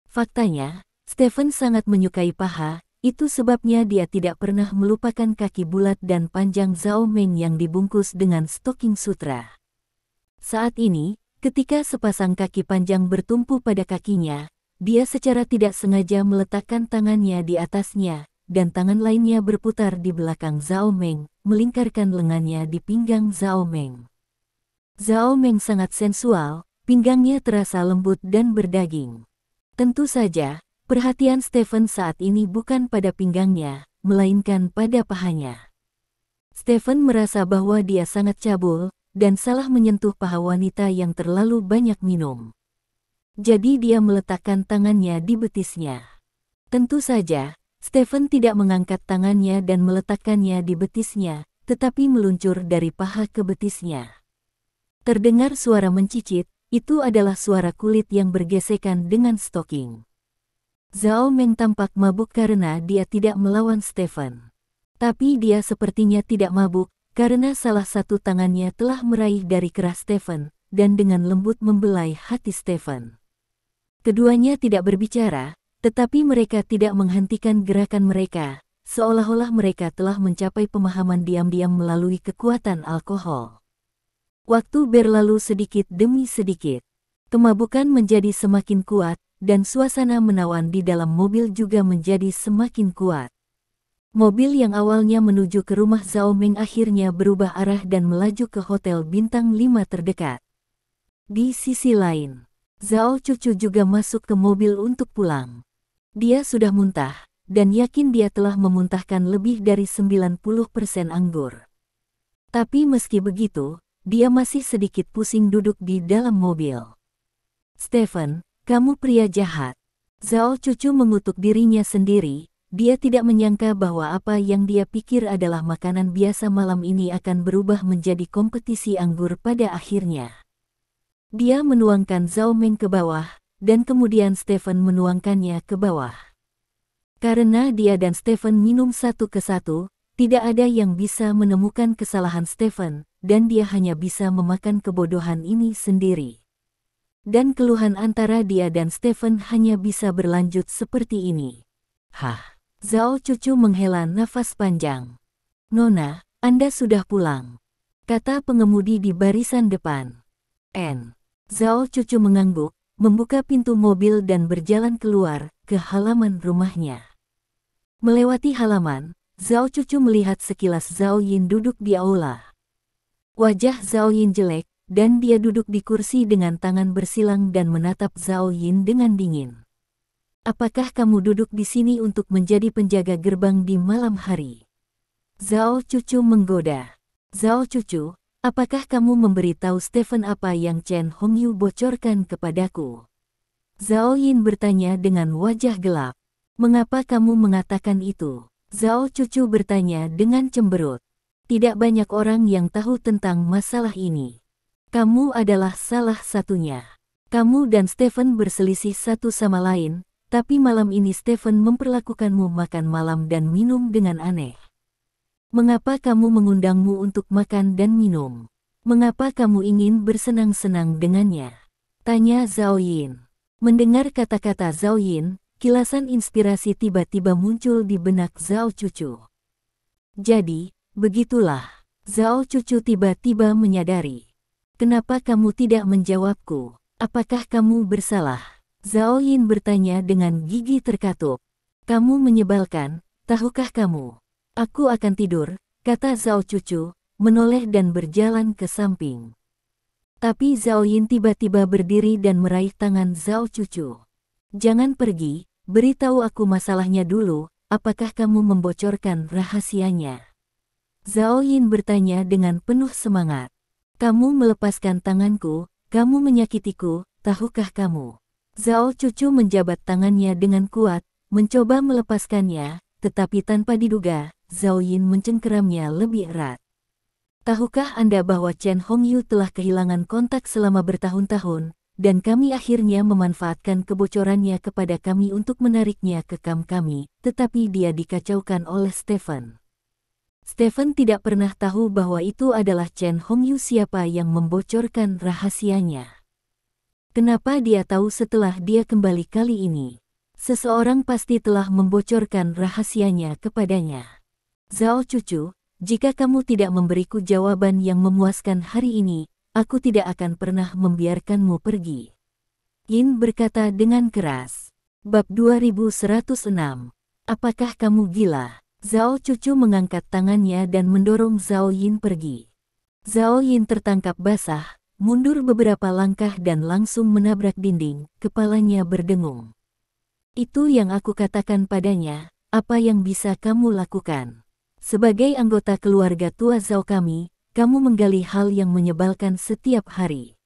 Faktanya, Stephen sangat menyukai paha, itu sebabnya dia tidak pernah melupakan kaki bulat dan panjang Zhao Meng yang dibungkus dengan stoking sutra. Saat ini, ketika sepasang kaki panjang bertumpu pada kakinya, dia secara tidak sengaja meletakkan tangannya di atasnya, dan tangan lainnya berputar di belakang Zhao Meng, melingkarkan lengannya di pinggang Zhao Meng. Zhao Meng sangat sensual, pinggangnya terasa lembut dan berdaging. Tentu saja, perhatian Stephen saat ini bukan pada pinggangnya, melainkan pada pahanya. Stephen merasa bahwa dia sangat cabul, dan salah menyentuh paha wanita yang terlalu banyak minum. Jadi dia meletakkan tangannya di betisnya. Tentu saja, Stephen tidak mengangkat tangannya dan meletakkannya di betisnya, tetapi meluncur dari paha ke betisnya. Terdengar suara mencicit, itu adalah suara kulit yang bergesekan dengan stoking. Zhao Meng tampak mabuk karena dia tidak melawan Stephen. Tapi dia sepertinya tidak mabuk, karena salah satu tangannya telah meraih dari kerah Stephen, dan dengan lembut membelai hati Stephen. Keduanya tidak berbicara, tetapi mereka tidak menghentikan gerakan mereka, seolah-olah mereka telah mencapai pemahaman diam-diam melalui kekuatan alkohol. Waktu berlalu sedikit demi sedikit. Kemabukan menjadi semakin kuat, dan suasana menawan di dalam mobil juga menjadi semakin kuat. Mobil yang awalnya menuju ke rumah Zhao Meng akhirnya berubah arah dan melaju ke hotel bintang 5 terdekat. Di sisi lain, Zhao Cucu juga masuk ke mobil untuk pulang. Dia sudah muntah, dan yakin dia telah memuntahkan lebih dari 90% anggur. Tapi meski begitu, dia masih sedikit pusing duduk di dalam mobil. Stephen, kamu pria jahat. Zhao Cucu mengutuk dirinya sendiri, dia tidak menyangka bahwa apa yang dia pikir adalah makanan biasa malam ini akan berubah menjadi kompetisi anggur pada akhirnya. Dia menuangkan Zhao Meng ke bawah, dan kemudian Stephen menuangkannya ke bawah. Karena dia dan Stephen minum satu ke satu, tidak ada yang bisa menemukan kesalahan Stephen, dan dia hanya bisa memakan kebodohan ini sendiri. Dan keluhan antara dia dan Stephen hanya bisa berlanjut seperti ini. Hah, Zhao Cucu menghela nafas panjang. Nona, Anda sudah pulang, kata pengemudi di barisan depan. Zhao Cucu mengangguk, membuka pintu mobil dan berjalan keluar ke halaman rumahnya. Melewati halaman, Zhao Cucu melihat sekilas Zhao Yin duduk di aula. Wajah Zhao Yin jelek, dan dia duduk di kursi dengan tangan bersilang dan menatap Zhao Yin dengan dingin. Apakah kamu duduk di sini untuk menjadi penjaga gerbang di malam hari? Zhao Cucu menggoda. Zhao Cucu, apakah kamu memberitahu Stephen apa yang Chen Hongyu bocorkan kepadaku? Zhao Yin bertanya dengan wajah gelap. Mengapa kamu mengatakan itu? Zhao Cucu bertanya dengan cemberut. Tidak banyak orang yang tahu tentang masalah ini. Kamu adalah salah satunya. Kamu dan Stephen berselisih satu sama lain, tapi malam ini Stephen memperlakukanmu makan malam dan minum dengan aneh. Mengapa kamu mengundangmu untuk makan dan minum? Mengapa kamu ingin bersenang-senang dengannya? Tanya Zhao Yin. Mendengar kata-kata Zhao Yin, kilasan inspirasi tiba-tiba muncul di benak Zhao Cucu. Jadi, begitulah. Zhao Cucu tiba-tiba menyadari. Kenapa kamu tidak menjawabku? Apakah kamu bersalah? Zhao Yin bertanya dengan gigi terkatup. Kamu menyebalkan, tahukah kamu? Aku akan tidur, kata Zhao Cucu, menoleh dan berjalan ke samping. Tapi Zhao Yin tiba-tiba berdiri dan meraih tangan Zhao Cucu. Jangan pergi, beritahu aku masalahnya dulu, apakah kamu membocorkan rahasianya? Zhao Yin bertanya dengan penuh semangat. Kamu melepaskan tanganku, kamu menyakitiku, tahukah kamu? Zhao Cucu menjabat tangannya dengan kuat, mencoba melepaskannya, tetapi tanpa diduga, Zhao Yin mencengkeramnya lebih erat. Tahukah Anda bahwa Chen Hongyu telah kehilangan kontak selama bertahun-tahun, dan kami akhirnya memanfaatkan kebocorannya kepada kami untuk menariknya ke kamp kami, tetapi dia dikacaukan oleh Stephen. Stephen tidak pernah tahu bahwa itu adalah Chen Hongyu siapa yang membocorkan rahasianya. Kenapa dia tahu setelah dia kembali kali ini? Seseorang pasti telah membocorkan rahasianya kepadanya. Zhao Cucu, jika kamu tidak memberiku jawaban yang memuaskan hari ini, aku tidak akan pernah membiarkanmu pergi. Yin berkata dengan keras. Bab 2106. Apakah kamu gila? Zhao Cucu mengangkat tangannya dan mendorong Zhao Yin pergi. Zhao Yin tertangkap basah, mundur beberapa langkah dan langsung menabrak dinding, kepalanya berdengung. Itu yang aku katakan padanya, apa yang bisa kamu lakukan? Sebagai anggota keluarga tua Zhao kami, kamu menggali hal yang menyebalkan setiap hari.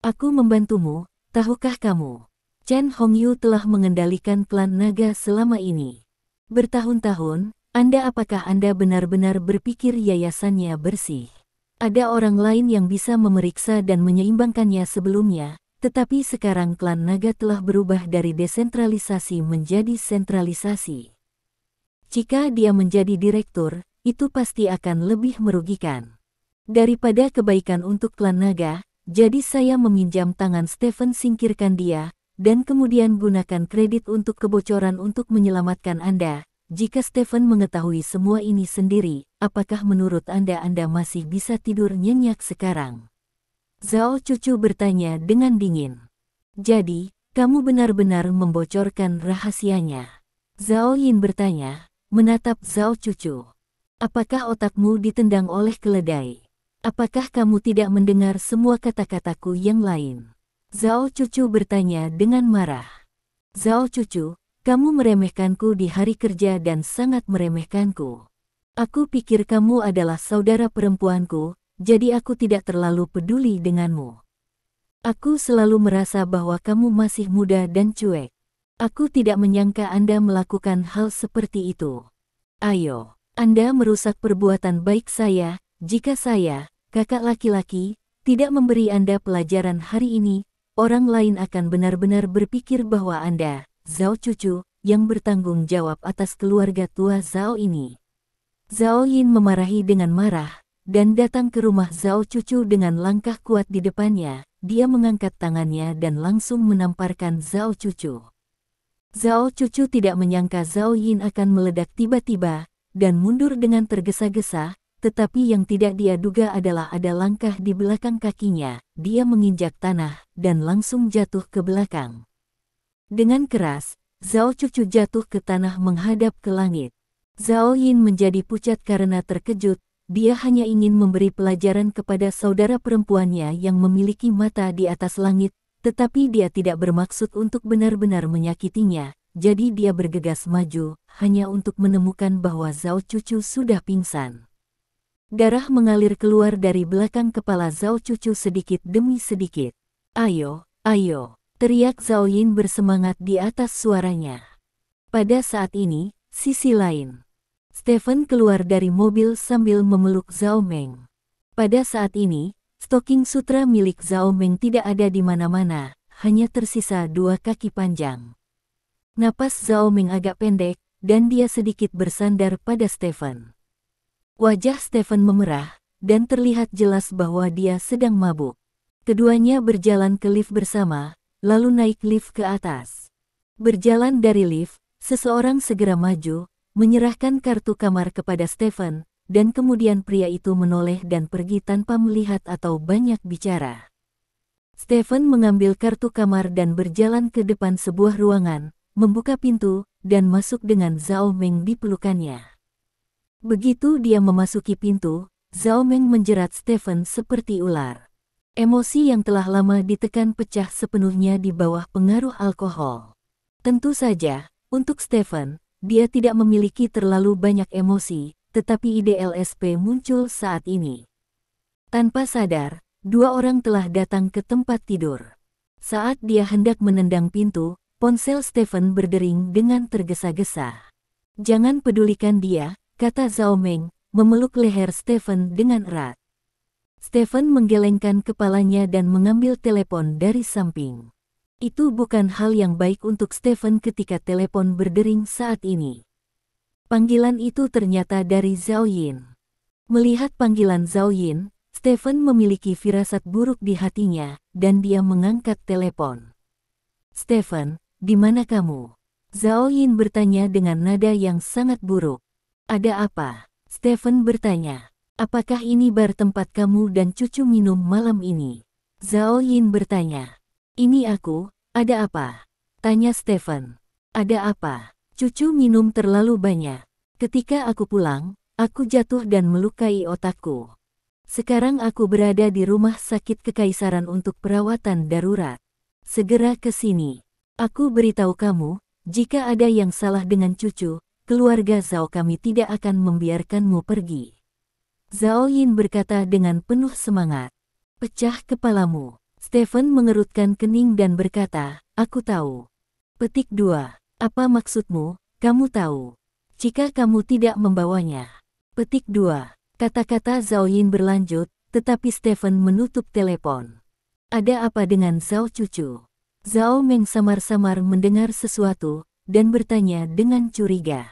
Aku membantumu, tahukah kamu? Chen Hongyu telah mengendalikan klan naga selama ini. Bertahun-tahun, apakah Anda benar-benar berpikir yayasannya bersih? Ada orang lain yang bisa memeriksa dan menyeimbangkannya sebelumnya, tetapi sekarang klan naga telah berubah dari desentralisasi menjadi sentralisasi. Jika dia menjadi direktur, itu pasti akan lebih merugikan. Daripada kebaikan untuk klan naga, jadi saya meminjam tangan Stephen singkirkan dia, dan kemudian gunakan kredit untuk kebocoran untuk menyelamatkan Anda. Jika Stephen mengetahui semua ini sendiri, apakah menurut Anda masih bisa tidur nyenyak sekarang? Zhao Cucu bertanya dengan dingin. Jadi, kamu benar-benar membocorkan rahasianya? Zhao Yin bertanya, menatap Zhao Cucu. Apakah otakmu ditendang oleh keledai? Apakah kamu tidak mendengar semua kata-kataku yang lain? Zhao Cucu bertanya dengan marah. Zhao Cucu, kamu meremehkanku di hari kerja dan sangat meremehkanku. Aku pikir kamu adalah saudara perempuanku, jadi aku tidak terlalu peduli denganmu. Aku selalu merasa bahwa kamu masih muda dan cuek. Aku tidak menyangka Anda melakukan hal seperti itu. Ayo, Anda merusak perbuatan baik saya, jika saya, kakak laki-laki, tidak memberi Anda pelajaran hari ini, orang lain akan benar-benar berpikir bahwa Anda, Zhao cucu, yang bertanggung jawab atas keluarga tua Zhao ini. Zhao Yin memarahi dengan marah, dan datang ke rumah Zhao cucu dengan langkah kuat di depannya. Dia mengangkat tangannya dan langsung menamparkan Zhao cucu. Zhao cucu tidak menyangka Zhao Yin akan meledak tiba-tiba, dan mundur dengan tergesa-gesa, tetapi yang tidak dia duga adalah ada langkah di belakang kakinya. Dia menginjak tanah, dan langsung jatuh ke belakang. Dengan keras, Zhao cucu jatuh ke tanah menghadap ke langit. Zhao Yin menjadi pucat karena terkejut, dia hanya ingin memberi pelajaran kepada saudara perempuannya yang memiliki mata di atas langit, tetapi dia tidak bermaksud untuk benar-benar menyakitinya, jadi dia bergegas maju, hanya untuk menemukan bahwa Zhao cucu sudah pingsan. Darah mengalir keluar dari belakang kepala Zhao cucu sedikit demi sedikit. Ayo, ayo, teriak Zhao Yin bersemangat di atas suaranya. Pada saat ini, sisi lain. Stephen keluar dari mobil sambil memeluk Zhao Meng. Pada saat ini, stoking sutra milik Zhao Meng tidak ada di mana-mana, hanya tersisa 2 kaki panjang. Napas Zhao Meng agak pendek, dan dia sedikit bersandar pada Stephen. Wajah Stephen memerah, dan terlihat jelas bahwa dia sedang mabuk. Keduanya berjalan ke lift bersama, lalu naik lift ke atas. Berjalan dari lift, seseorang segera maju, menyerahkan kartu kamar kepada Stephen, dan kemudian pria itu menoleh dan pergi tanpa melihat atau banyak bicara. Stephen mengambil kartu kamar dan berjalan ke depan sebuah ruangan, membuka pintu, dan masuk dengan Zhao Meng di pelukannya. Begitu dia memasuki pintu, Zhao Meng menjerat Stephen seperti ular. Emosi yang telah lama ditekan pecah sepenuhnya di bawah pengaruh alkohol. Tentu saja, untuk Stephen, dia tidak memiliki terlalu banyak emosi, tetapi ide LSP muncul saat ini. Tanpa sadar, 2 orang telah datang ke tempat tidur. Saat dia hendak menendang pintu, ponsel Stephen berdering dengan tergesa-gesa. "Jangan pedulikan dia," kata Zhao Meng, memeluk leher Stephen dengan erat. Stephen menggelengkan kepalanya dan mengambil telepon dari samping. Itu bukan hal yang baik untuk Stephen ketika telepon berdering saat ini. Panggilan itu ternyata dari Zhao Yin. Melihat panggilan Zhao Yin, Stephen memiliki firasat buruk di hatinya, dan dia mengangkat telepon. "Stephen, di mana kamu?" Zhao Yin bertanya dengan nada yang sangat buruk. "Ada apa?" Stephen bertanya. "Apakah ini bar tempat kamu dan cucu minum malam ini?" Zhao Yin bertanya. "Ini aku, ada apa?" tanya Stephen. "Ada apa? Cucu minum terlalu banyak. Ketika aku pulang, aku jatuh dan melukai otakku. Sekarang aku berada di rumah sakit kekaisaran untuk perawatan darurat. Segera ke sini. Aku beritahu kamu, jika ada yang salah dengan cucu, keluarga Zhao kami tidak akan membiarkanmu pergi." Zhao Yin berkata dengan penuh semangat. "Pecah kepalamu." Stephen mengerutkan kening dan berkata, "Aku tahu." Petik 2. "Apa maksudmu, kamu tahu? Jika kamu tidak membawanya." Petik 2. Kata-kata Zhao Yin berlanjut, tetapi Stephen menutup telepon. "Ada apa dengan Zhao cucu?" Zhao Meng samar-samar mendengar sesuatu, dan bertanya dengan curiga.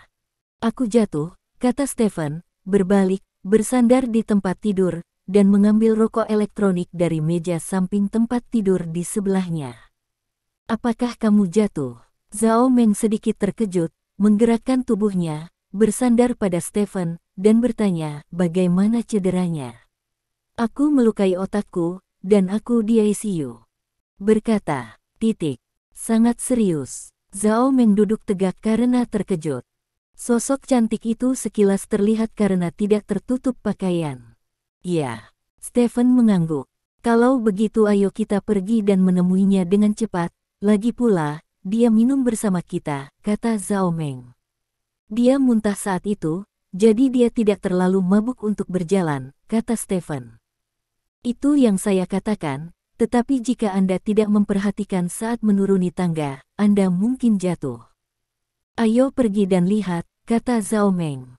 "Aku jatuh," kata Stephen, berbalik, bersandar di tempat tidur, dan mengambil rokok elektronik dari meja samping tempat tidur di sebelahnya. "Apakah kamu jatuh?" Zhao Meng sedikit terkejut, menggerakkan tubuhnya, bersandar pada Stephen, dan bertanya, "Bagaimana cederanya?" "Aku melukai otakku, dan aku di ICU." Berkata, titik. Sangat serius. Zhao Meng duduk tegak karena terkejut. Sosok cantik itu sekilas terlihat karena tidak tertutup pakaian. "Ya." Stephen mengangguk. "Kalau begitu ayo kita pergi dan menemuinya dengan cepat. Lagi pula, dia minum bersama kita," kata Zhao Meng. "Dia muntah saat itu, jadi dia tidak terlalu mabuk untuk berjalan," kata Stephen. "Itu yang saya katakan, tetapi jika Anda tidak memperhatikan saat menuruni tangga, Anda mungkin jatuh. Ayo pergi dan lihat, kata Zhao Meng.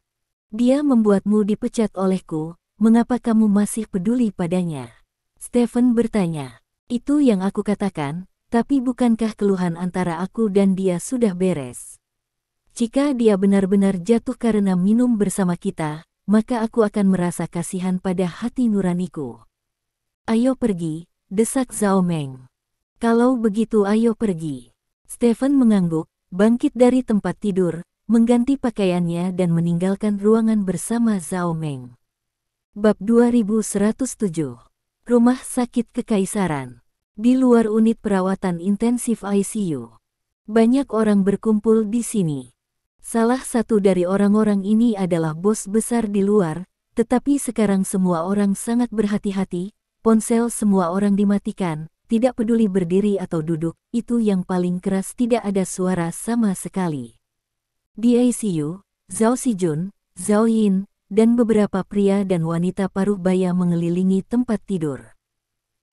Dia membuatmu dipecat olehku, mengapa kamu masih peduli padanya? Stephen bertanya. Itu yang aku katakan, tapi bukankah keluhan antara aku dan dia sudah beres? Jika dia benar-benar jatuh karena minum bersama kita, maka aku akan merasa kasihan pada hati nuraniku. Ayo pergi, desak Zhao Meng. Kalau begitu ayo pergi. Stephen mengangguk, bangkit dari tempat tidur, mengganti pakaiannya dan meninggalkan ruangan bersama Zhao Meng. Bab 2107. Rumah Sakit Kekaisaran. Di luar unit perawatan intensif ICU. Banyak orang berkumpul di sini. Salah satu dari orang-orang ini adalah bos besar di luar, tetapi sekarang semua orang sangat berhati-hati, ponsel semua orang dimatikan, tidak peduli berdiri atau duduk, itu yang paling keras, tidak ada suara sama sekali. Di ICU, Zhao Sijun, Zhao Yin, dan beberapa pria dan wanita paruh baya mengelilingi tempat tidur.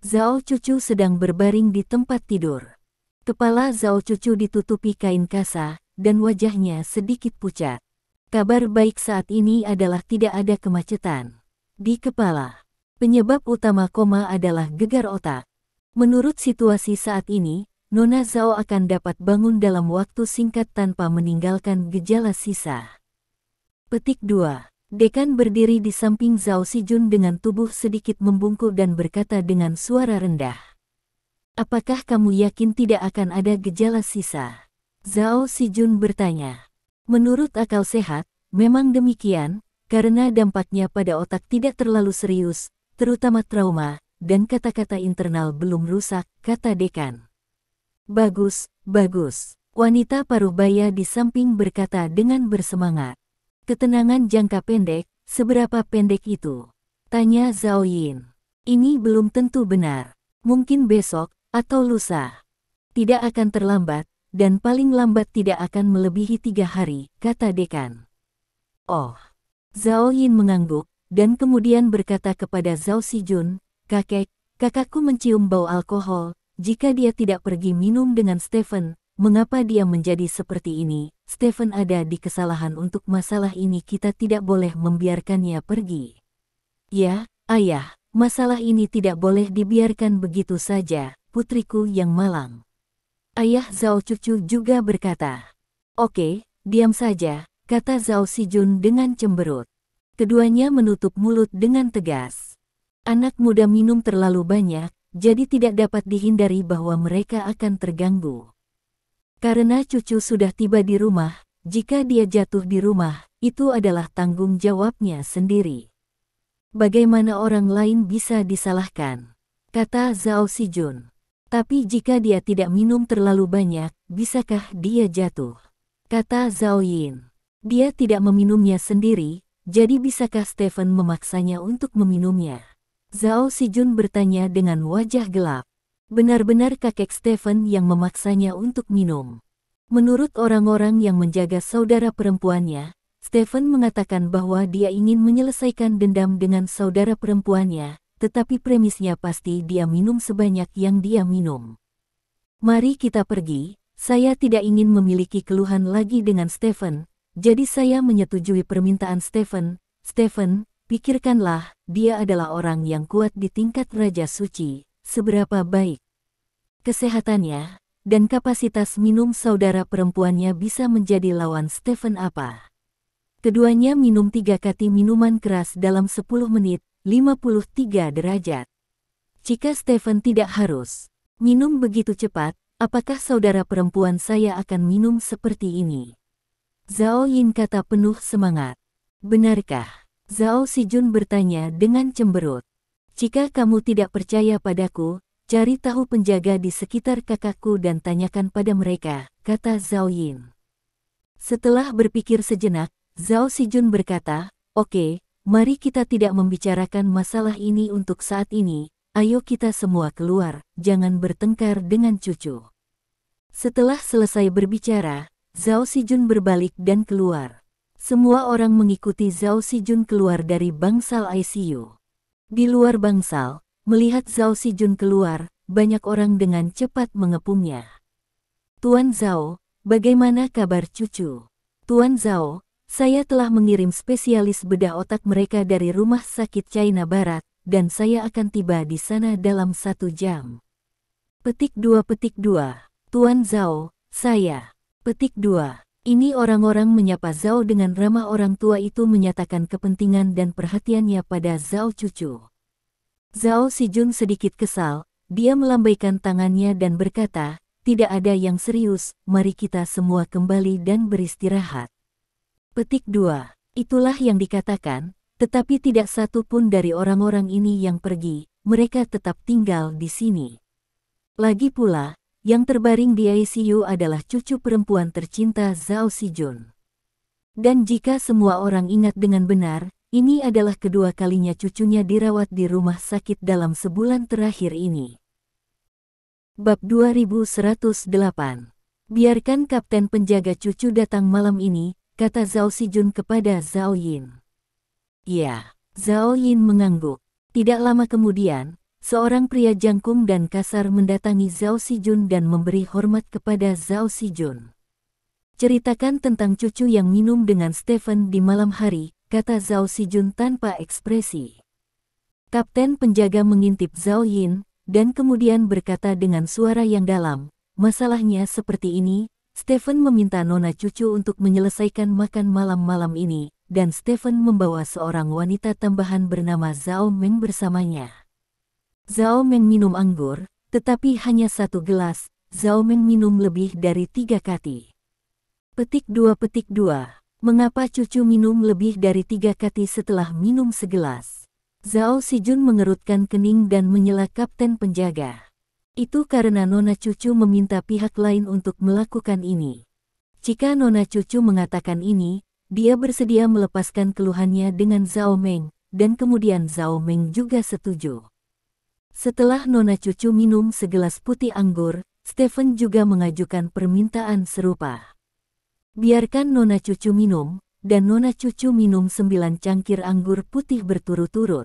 Zhao Cucu sedang berbaring di tempat tidur. Kepala Zhao Cucu ditutupi kain kasa, dan wajahnya sedikit pucat. Kabar baik saat ini adalah tidak ada kemacetan di kepala. Penyebab utama koma adalah gegar otak. Menurut situasi saat ini, Nona Zhao akan dapat bangun dalam waktu singkat tanpa meninggalkan gejala sisa. Petik 2. Dekan berdiri di samping Zhao Sijun dengan tubuh sedikit membungkuk dan berkata dengan suara rendah. Apakah kamu yakin tidak akan ada gejala sisa? Zhao Sijun bertanya. Menurut akal sehat, memang demikian, karena dampaknya pada otak tidak terlalu serius, terutama trauma, dan kata-kata internal belum rusak, kata dekan. Bagus, bagus. Wanita paruh baya di samping berkata dengan bersemangat. Ketenangan jangka pendek, seberapa pendek itu? Tanya Zhao Yin. Ini belum tentu benar. Mungkin besok, atau lusa. Tidak akan terlambat, dan paling lambat tidak akan melebihi 3 hari, kata dekan. Oh. Zhao Yin mengangguk, dan kemudian berkata kepada Zhao Sijun, kakakku mencium bau alkohol, jika dia tidak pergi minum dengan Stephen, mengapa dia menjadi seperti ini? Stephen ada di kesalahan untuk masalah ini, kita tidak boleh membiarkannya pergi. Ya, ayah, masalah ini tidak boleh dibiarkan begitu saja, putriku yang malang. Ayah Zhao Cucu juga berkata. Oke, diam saja, kata Zhao Sijun dengan cemberut. Keduanya menutup mulut dengan tegas. Anak muda minum terlalu banyak, jadi tidak dapat dihindari bahwa mereka akan terganggu. Karena Cucu sudah tiba di rumah, jika dia jatuh di rumah, itu adalah tanggung jawabnya sendiri. Bagaimana orang lain bisa disalahkan? Kata Zhao Sijun. Tapi jika dia tidak minum terlalu banyak, bisakah dia jatuh? Kata Zhao Yin. Dia tidak meminumnya sendiri, jadi bisakah Stephen memaksanya untuk meminumnya? Zhao Sijun bertanya dengan wajah gelap. Benar-benar kakek Stephen yang memaksanya untuk minum. Menurut orang-orang yang menjaga saudara perempuannya, Stephen mengatakan bahwa dia ingin menyelesaikan dendam dengan saudara perempuannya, tetapi premisnya pasti dia minum sebanyak yang dia minum. Mari kita pergi, saya tidak ingin memiliki keluhan lagi dengan Stephen, jadi saya menyetujui permintaan Stephen. Stephen, pikirkanlah, dia adalah orang yang kuat di tingkat Raja Suci, seberapa baik kesehatannya, dan kapasitas minum saudara perempuannya bisa menjadi lawan Stephen apa? Keduanya minum 3 kati minuman keras dalam 10 menit, 53 derajat. Jika Stephen tidak harus minum begitu cepat, apakah saudara perempuan saya akan minum seperti ini? Zhao Yin kata penuh semangat. Benarkah? Zhao Sijun bertanya dengan cemberut. Jika kamu tidak percaya padaku, cari tahu penjaga di sekitar kakakku dan tanyakan pada mereka, kata Zhao Yin. Setelah berpikir sejenak, Zhao Sijun berkata, oke, mari kita tidak membicarakan masalah ini untuk saat ini, ayo kita semua keluar, jangan bertengkar dengan Cucu. Setelah selesai berbicara, Zhao Sijun berbalik dan keluar. Semua orang mengikuti Zhao Sijun keluar dari bangsal ICU. Di luar bangsal, melihat Zhao Sijun keluar, banyak orang dengan cepat mengepungnya. Tuan Zhao, bagaimana kabar cucu? Tuan Zhao, saya telah mengirim spesialis bedah otak mereka dari rumah sakit China Barat, dan saya akan tiba di sana dalam 1 jam. Petik 2. Tuan Zhao, saya. Petik 2. Ini orang-orang menyapa Zhao dengan ramah. Orang tua itu menyatakan kepentingan dan perhatiannya pada Zhao cucu. Zhao Sijun sedikit kesal, dia melambaikan tangannya dan berkata, tidak ada yang serius, mari kita semua kembali dan beristirahat. Petik 2. Itulah yang dikatakan, tetapi tidak satu pun dari orang-orang ini yang pergi, mereka tetap tinggal di sini. Lagi pula, yang terbaring di ICU adalah cucu perempuan tercinta Zhao Sijun. Dan jika semua orang ingat dengan benar, ini adalah kedua kalinya cucunya dirawat di rumah sakit dalam sebulan terakhir ini. Bab 2108. Biarkan kapten penjaga cucu datang malam ini, kata Zhao Sijun kepada Zhao Yin. Ya, Zhao Yin mengangguk. Tidak lama kemudian, seorang pria jangkung dan kasar mendatangi Zhao Sijun dan memberi hormat kepada Zhao Sijun. Ceritakan tentang cucu yang minum dengan Stephen di malam hari, kata Zhao Sijun tanpa ekspresi. Kapten penjaga mengintip Zhao Yin, dan kemudian berkata dengan suara yang dalam, masalahnya seperti ini, Stephen meminta nona cucu untuk menyelesaikan makan malam-malam ini, dan Stephen membawa seorang wanita tambahan bernama Zhao Meng bersamanya. Zhao Meng minum anggur, tetapi hanya 1 gelas, Zhao Meng minum lebih dari 3 kati. Petik 2. Mengapa cucu minum lebih dari 3 kati setelah minum segelas? Zhao Sijun mengerutkan kening dan menyela kapten penjaga. Itu karena nona cucu meminta pihak lain untuk melakukan ini. Jika nona cucu mengatakan ini, dia bersedia melepaskan keluhannya dengan Zhao Meng, dan kemudian Zhao Meng juga setuju. Setelah nona cucu minum segelas putih anggur, Stephen juga mengajukan permintaan serupa. Biarkan nona cucu minum, dan nona cucu minum 9 cangkir anggur putih berturut-turut.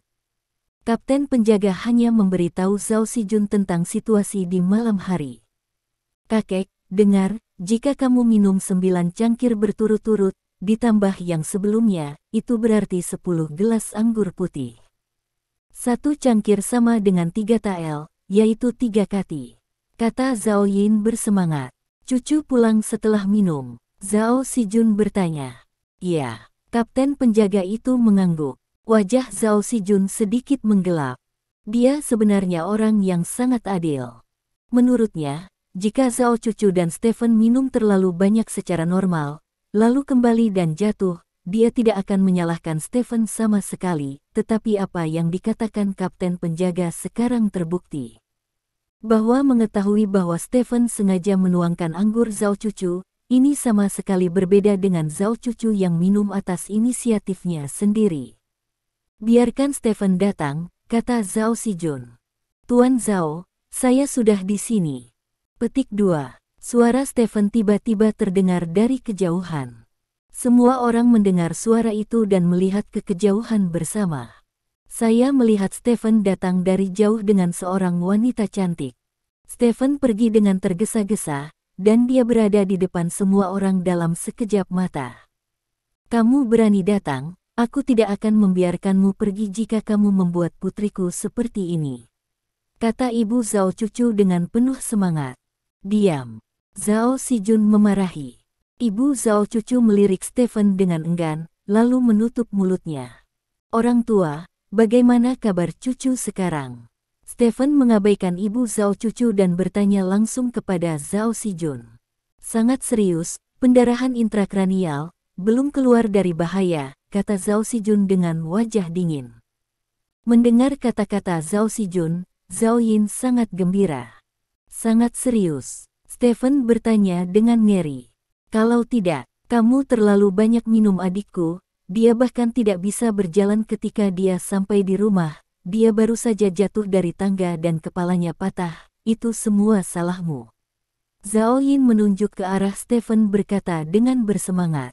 Kapten penjaga hanya memberitahu Zhao Sijun tentang situasi di malam hari. Kakek, dengar, jika kamu minum 9 cangkir berturut-turut, ditambah yang sebelumnya, itu berarti 10 gelas anggur putih. 1 cangkir sama dengan 3 tael, yaitu 3 kati. Kata Zhao Yin bersemangat. Cucu pulang setelah minum. Zhao Sijun bertanya. Ya, kapten penjaga itu mengangguk. Wajah Zhao Sijun sedikit menggelap. Dia sebenarnya orang yang sangat adil. Menurutnya, jika Zhao cucu dan Stephen minum terlalu banyak secara normal, lalu kembali dan jatuh, dia tidak akan menyalahkan Stephen sama sekali, tetapi apa yang dikatakan kapten penjaga sekarang terbukti. Bahwa mengetahui bahwa Stephen sengaja menuangkan anggur Zhao cucu, ini sama sekali berbeda dengan Zhao cucu yang minum atas inisiatifnya sendiri. Biarkan Stephen datang, kata Zhao Sijun. Tuan Zhao, saya sudah di sini. Petik 2. Suara Stephen tiba-tiba terdengar dari kejauhan. Semua orang mendengar suara itu dan melihat ke kejauhan bersama. Saya melihat Stephen datang dari jauh dengan seorang wanita cantik. Stephen pergi dengan tergesa-gesa, dan dia berada di depan semua orang dalam sekejap mata. Kamu berani datang, aku tidak akan membiarkanmu pergi jika kamu membuat putriku seperti ini. Kata ibu Zhao cucu dengan penuh semangat. Diam. Zhao Sijun memarahi. Ibu Zhao cucu melirik Stephen dengan enggan, lalu menutup mulutnya. Orang tua, bagaimana kabar cucu sekarang? Stephen mengabaikan ibu Zhao cucu dan bertanya langsung kepada Zhao Sijun. Sangat serius, pendarahan intrakranial, belum keluar dari bahaya, kata Zhao Sijun dengan wajah dingin. Mendengar kata-kata Zhao Sijun, Zhao Yin sangat gembira. Sangat serius, Stephen bertanya dengan ngeri. Kalau tidak, kamu terlalu banyak minum adikku, dia bahkan tidak bisa berjalan ketika dia sampai di rumah, dia baru saja jatuh dari tangga dan kepalanya patah, itu semua salahmu. Zhao Yin menunjuk ke arah Stephen berkata dengan bersemangat.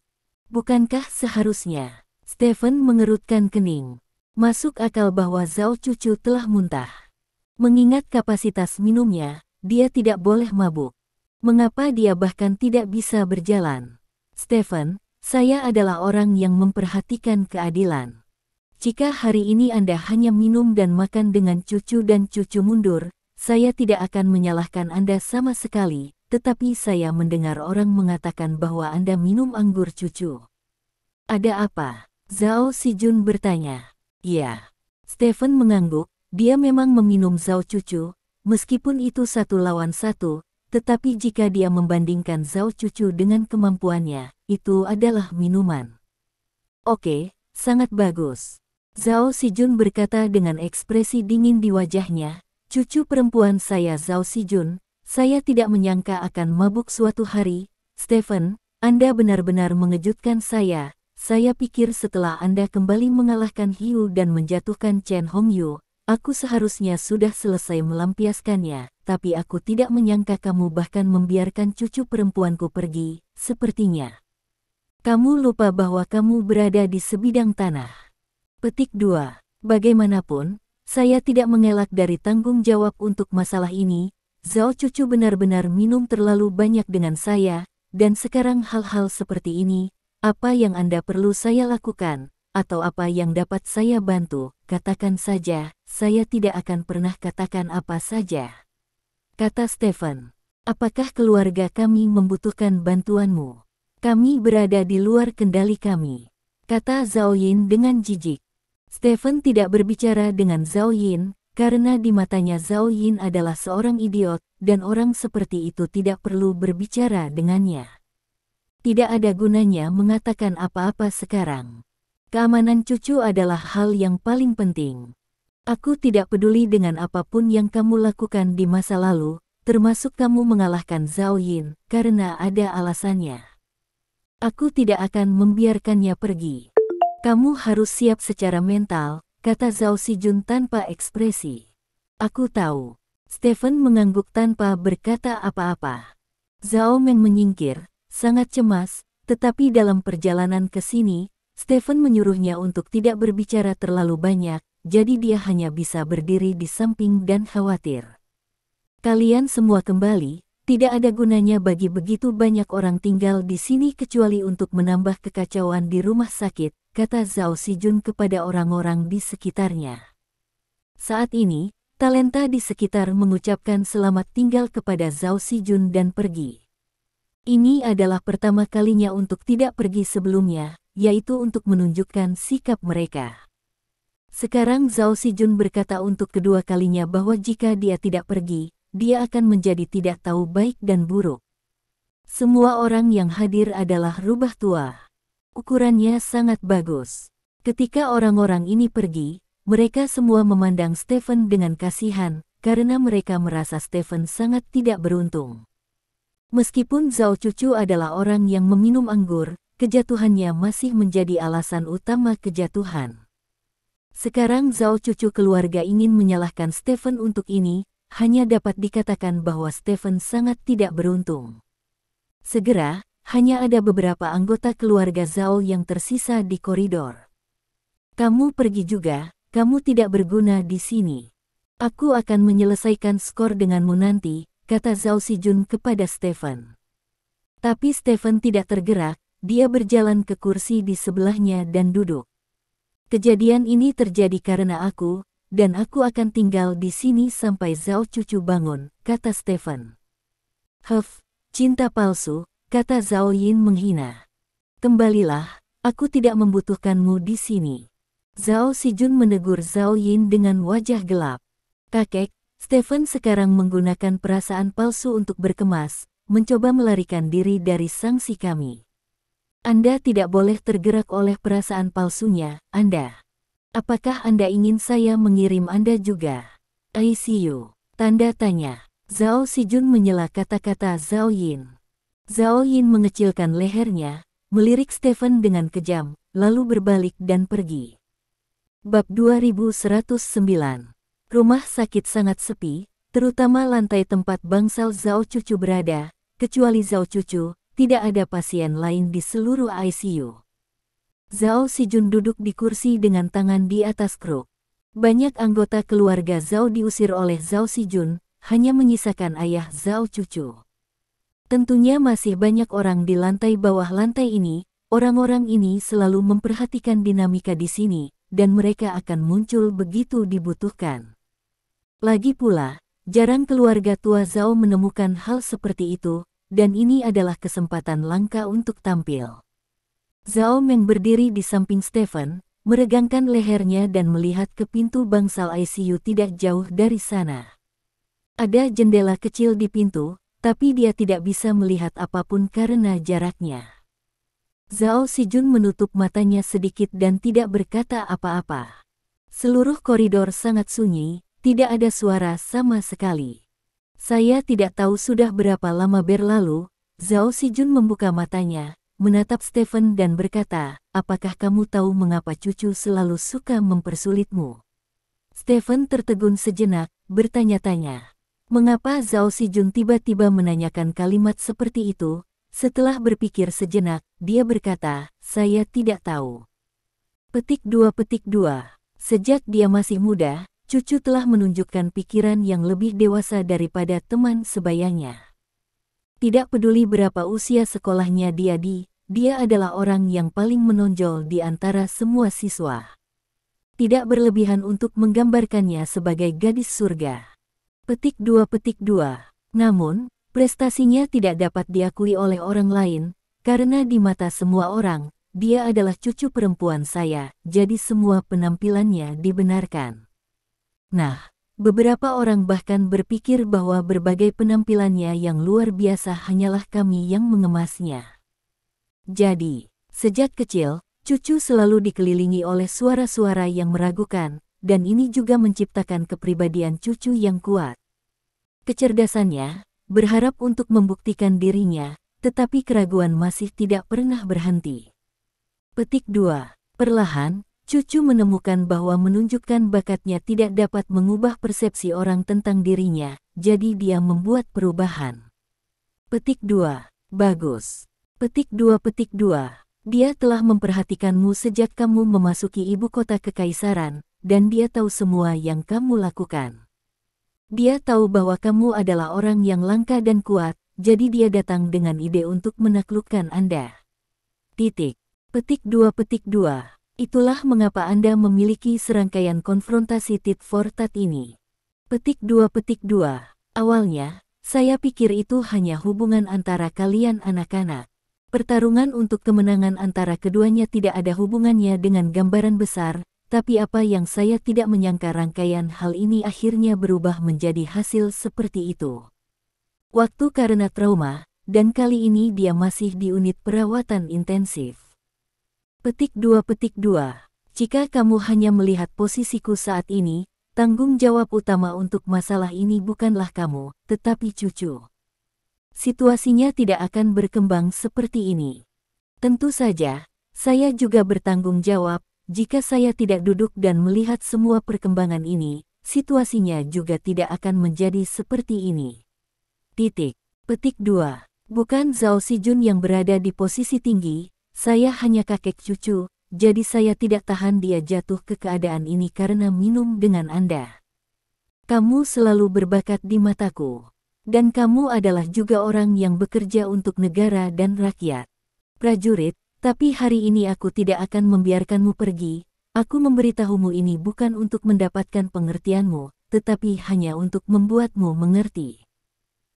Bukankah seharusnya? Stephen mengerutkan kening. Masuk akal bahwa Zhao cucu telah muntah. Mengingat kapasitas minumnya, dia tidak boleh mabuk. Mengapa dia bahkan tidak bisa berjalan? Stephen, saya adalah orang yang memperhatikan keadilan. Jika hari ini Anda hanya minum dan makan dengan cucu dan cucu mundur, saya tidak akan menyalahkan Anda sama sekali, tetapi saya mendengar orang mengatakan bahwa Anda minum anggur cucu. Ada apa? Zhao Sijun bertanya. Ya. Stephen mengangguk, dia memang meminum Zhao cucu, meskipun itu 1 lawan 1, tetapi jika dia membandingkan Zhao cucu dengan kemampuannya, itu adalah minuman. Oke, sangat bagus. Zhao Sijun berkata dengan ekspresi dingin di wajahnya, cucu perempuan saya Zhao Sijun, saya tidak menyangka akan mabuk suatu hari. Stephen, Anda benar-benar mengejutkan saya pikir setelah Anda kembali mengalahkan Hiu dan menjatuhkan Chen Hongyu, aku seharusnya sudah selesai melampiaskannya, tapi aku tidak menyangka kamu bahkan membiarkan cucu perempuanku pergi, sepertinya. Kamu lupa bahwa kamu berada di sebidang tanah. Petik 2. Bagaimanapun, saya tidak mengelak dari tanggung jawab untuk masalah ini. Zhao cucu benar-benar minum terlalu banyak dengan saya, dan sekarang hal-hal seperti ini, apa yang Anda perlu saya lakukan, atau apa yang dapat saya bantu, katakan saja, saya tidak akan pernah katakan apa saja. Kata Stephen, apakah keluarga kami membutuhkan bantuanmu? Kami berada di luar kendali kami, kata Zhao Yin dengan jijik. Stephen tidak berbicara dengan Zhao Yin, karena di matanya Zhao Yin adalah seorang idiot, dan orang seperti itu tidak perlu berbicara dengannya. Tidak ada gunanya mengatakan apa-apa sekarang. Keamanan cucu adalah hal yang paling penting. Aku tidak peduli dengan apapun yang kamu lakukan di masa lalu, termasuk kamu mengalahkan Zhao Yin, karena ada alasannya. Aku tidak akan membiarkannya pergi. Kamu harus siap secara mental, kata Zhao Sijun tanpa ekspresi. Aku tahu. Stephen mengangguk tanpa berkata apa-apa. Zhao Meng menyingkir, sangat cemas, tetapi dalam perjalanan ke sini, Stephen menyuruhnya untuk tidak berbicara terlalu banyak, jadi dia hanya bisa berdiri di samping dan khawatir. Kalian semua kembali. Tidak ada gunanya bagi begitu banyak orang tinggal di sini kecuali untuk menambah kekacauan di rumah sakit, kata Zhao Sijun kepada orang-orang di sekitarnya. Saat ini, talenta di sekitar mengucapkan selamat tinggal kepada Zhao Sijun dan pergi. Ini adalah pertama kalinya untuk tidak pergi sebelumnya, yaitu untuk menunjukkan sikap mereka. Sekarang Zhao Sijun berkata untuk kedua kalinya bahwa jika dia tidak pergi, dia akan menjadi tidak tahu baik dan buruk. Semua orang yang hadir adalah rubah tua. Ukurannya sangat bagus. Ketika orang-orang ini pergi, mereka semua memandang Stephen dengan kasihan, karena mereka merasa Stephen sangat tidak beruntung. Meskipun Zhao cucu adalah orang yang meminum anggur, kejatuhannya masih menjadi alasan utama kejatuhan. Sekarang Zhao cucu keluarga ingin menyalahkan Stephen untuk ini, hanya dapat dikatakan bahwa Stephen sangat tidak beruntung. Segera, hanya ada beberapa anggota keluarga Zhao yang tersisa di koridor. Kamu pergi juga, kamu tidak berguna di sini. Aku akan menyelesaikan skor denganmu nanti, kata Zhao Sijun kepada Stephen. Tapi Stephen tidak tergerak, dia berjalan ke kursi di sebelahnya dan duduk. Kejadian ini terjadi karena aku, dan aku akan tinggal di sini sampai Zhao cucu bangun, kata Stephen. Cinta palsu, kata Zhao Yin menghina. Kembalilah, aku tidak membutuhkanmu di sini. Zhao Sijun menegur Zhao Yin dengan wajah gelap. Kakek, Stephen sekarang menggunakan perasaan palsu untuk berkemas, mencoba melarikan diri dari sanksi kami. Anda tidak boleh tergerak oleh perasaan palsunya, Anda. Apakah Anda ingin saya mengirim Anda juga? I see you. Tanda tanya. Zhao Sijun menyela kata-kata Zhao Yin. Zhao Yin mengecilkan lehernya, melirik Stephen dengan kejam, lalu berbalik dan pergi. Bab 2109. Rumah sakit sangat sepi, terutama lantai tempat bangsal Zhao cucu berada, kecuali Zhao cucu, tidak ada pasien lain di seluruh ICU. Zhao Sijun duduk di kursi dengan tangan di atas kruk. Banyak anggota keluarga Zhao diusir oleh Zhao Xijun, hanya menyisakan ayah Zhao cucu. Tentunya masih banyak orang di lantai bawah lantai ini, orang-orang ini selalu memperhatikan dinamika di sini, dan mereka akan muncul begitu dibutuhkan. Lagi pula, jarang keluarga tua Zhao menemukan hal seperti itu, dan ini adalah kesempatan langka untuk tampil. Zhao Meng berdiri di samping Stephen, meregangkan lehernya dan melihat ke pintu bangsal ICU tidak jauh dari sana. Ada jendela kecil di pintu, tapi dia tidak bisa melihat apapun karena jaraknya. Zhao Xijun menutup matanya sedikit dan tidak berkata apa-apa. Seluruh koridor sangat sunyi, tidak ada suara sama sekali. Saya tidak tahu sudah berapa lama berlalu. Zhao Xijun membuka matanya, menatap Stephen dan berkata, apakah kamu tahu mengapa cucu selalu suka mempersulitmu? Stephen tertegun sejenak, bertanya-tanya. Mengapa Zhao Xijun tiba-tiba menanyakan kalimat seperti itu? Setelah berpikir sejenak, dia berkata, saya tidak tahu. Petik 2. Sejak dia masih muda, cucu telah menunjukkan pikiran yang lebih dewasa daripada teman sebayanya. Tidak peduli berapa usia sekolahnya dia adalah orang yang paling menonjol di antara semua siswa. Tidak berlebihan untuk menggambarkannya sebagai gadis surga. Petik 2. Namun, prestasinya tidak dapat diakui oleh orang lain, karena di mata semua orang, dia adalah cucu perempuan saya, jadi semua penampilannya dibenarkan. Nah, beberapa orang bahkan berpikir bahwa berbagai penampilannya yang luar biasa hanyalah kami yang mengemasnya. Jadi, sejak kecil, cucu selalu dikelilingi oleh suara-suara yang meragukan, dan ini juga menciptakan kepribadian cucu yang kuat. Kecerdasannya, berharap untuk membuktikan dirinya, tetapi keraguan masih tidak pernah berhenti. Petik 2. Perlahan, cucu menemukan bahwa menunjukkan bakatnya tidak dapat mengubah persepsi orang tentang dirinya, jadi dia membuat perubahan. Petik 2. Bagus. Petik 2. Dia telah memperhatikanmu sejak kamu memasuki ibu kota kekaisaran, dan dia tahu semua yang kamu lakukan. Dia tahu bahwa kamu adalah orang yang langka dan kuat, jadi dia datang dengan ide untuk menaklukkan Anda. Petik 2. Itulah mengapa Anda memiliki serangkaian konfrontasi tit for tat ini. Petik 2. Awalnya, saya pikir itu hanya hubungan antara kalian anak-anak. Pertarungan untuk kemenangan antara keduanya tidak ada hubungannya dengan gambaran besar, tapi apa yang saya tidak menyangka rangkaian hal ini akhirnya berubah menjadi hasil seperti itu. Waktu karena trauma, dan kali ini dia masih di unit perawatan intensif. Petik 2. Jika kamu hanya melihat posisiku saat ini, tanggung jawab utama untuk masalah ini bukanlah kamu, tetapi cucu. Situasinya tidak akan berkembang seperti ini. Tentu saja, saya juga bertanggung jawab, jika saya tidak duduk dan melihat semua perkembangan ini, situasinya juga tidak akan menjadi seperti ini. Petik 2. Bukan Zhao Xijun yang berada di posisi tinggi, saya hanya kakek cucu, jadi saya tidak tahan dia jatuh ke keadaan ini karena minum dengan Anda. Kamu selalu berbakat di mataku. Dan kamu adalah juga orang yang bekerja untuk negara dan rakyat. Prajurit, tapi hari ini aku tidak akan membiarkanmu pergi. Aku memberitahumu ini bukan untuk mendapatkan pengertianmu, tetapi hanya untuk membuatmu mengerti.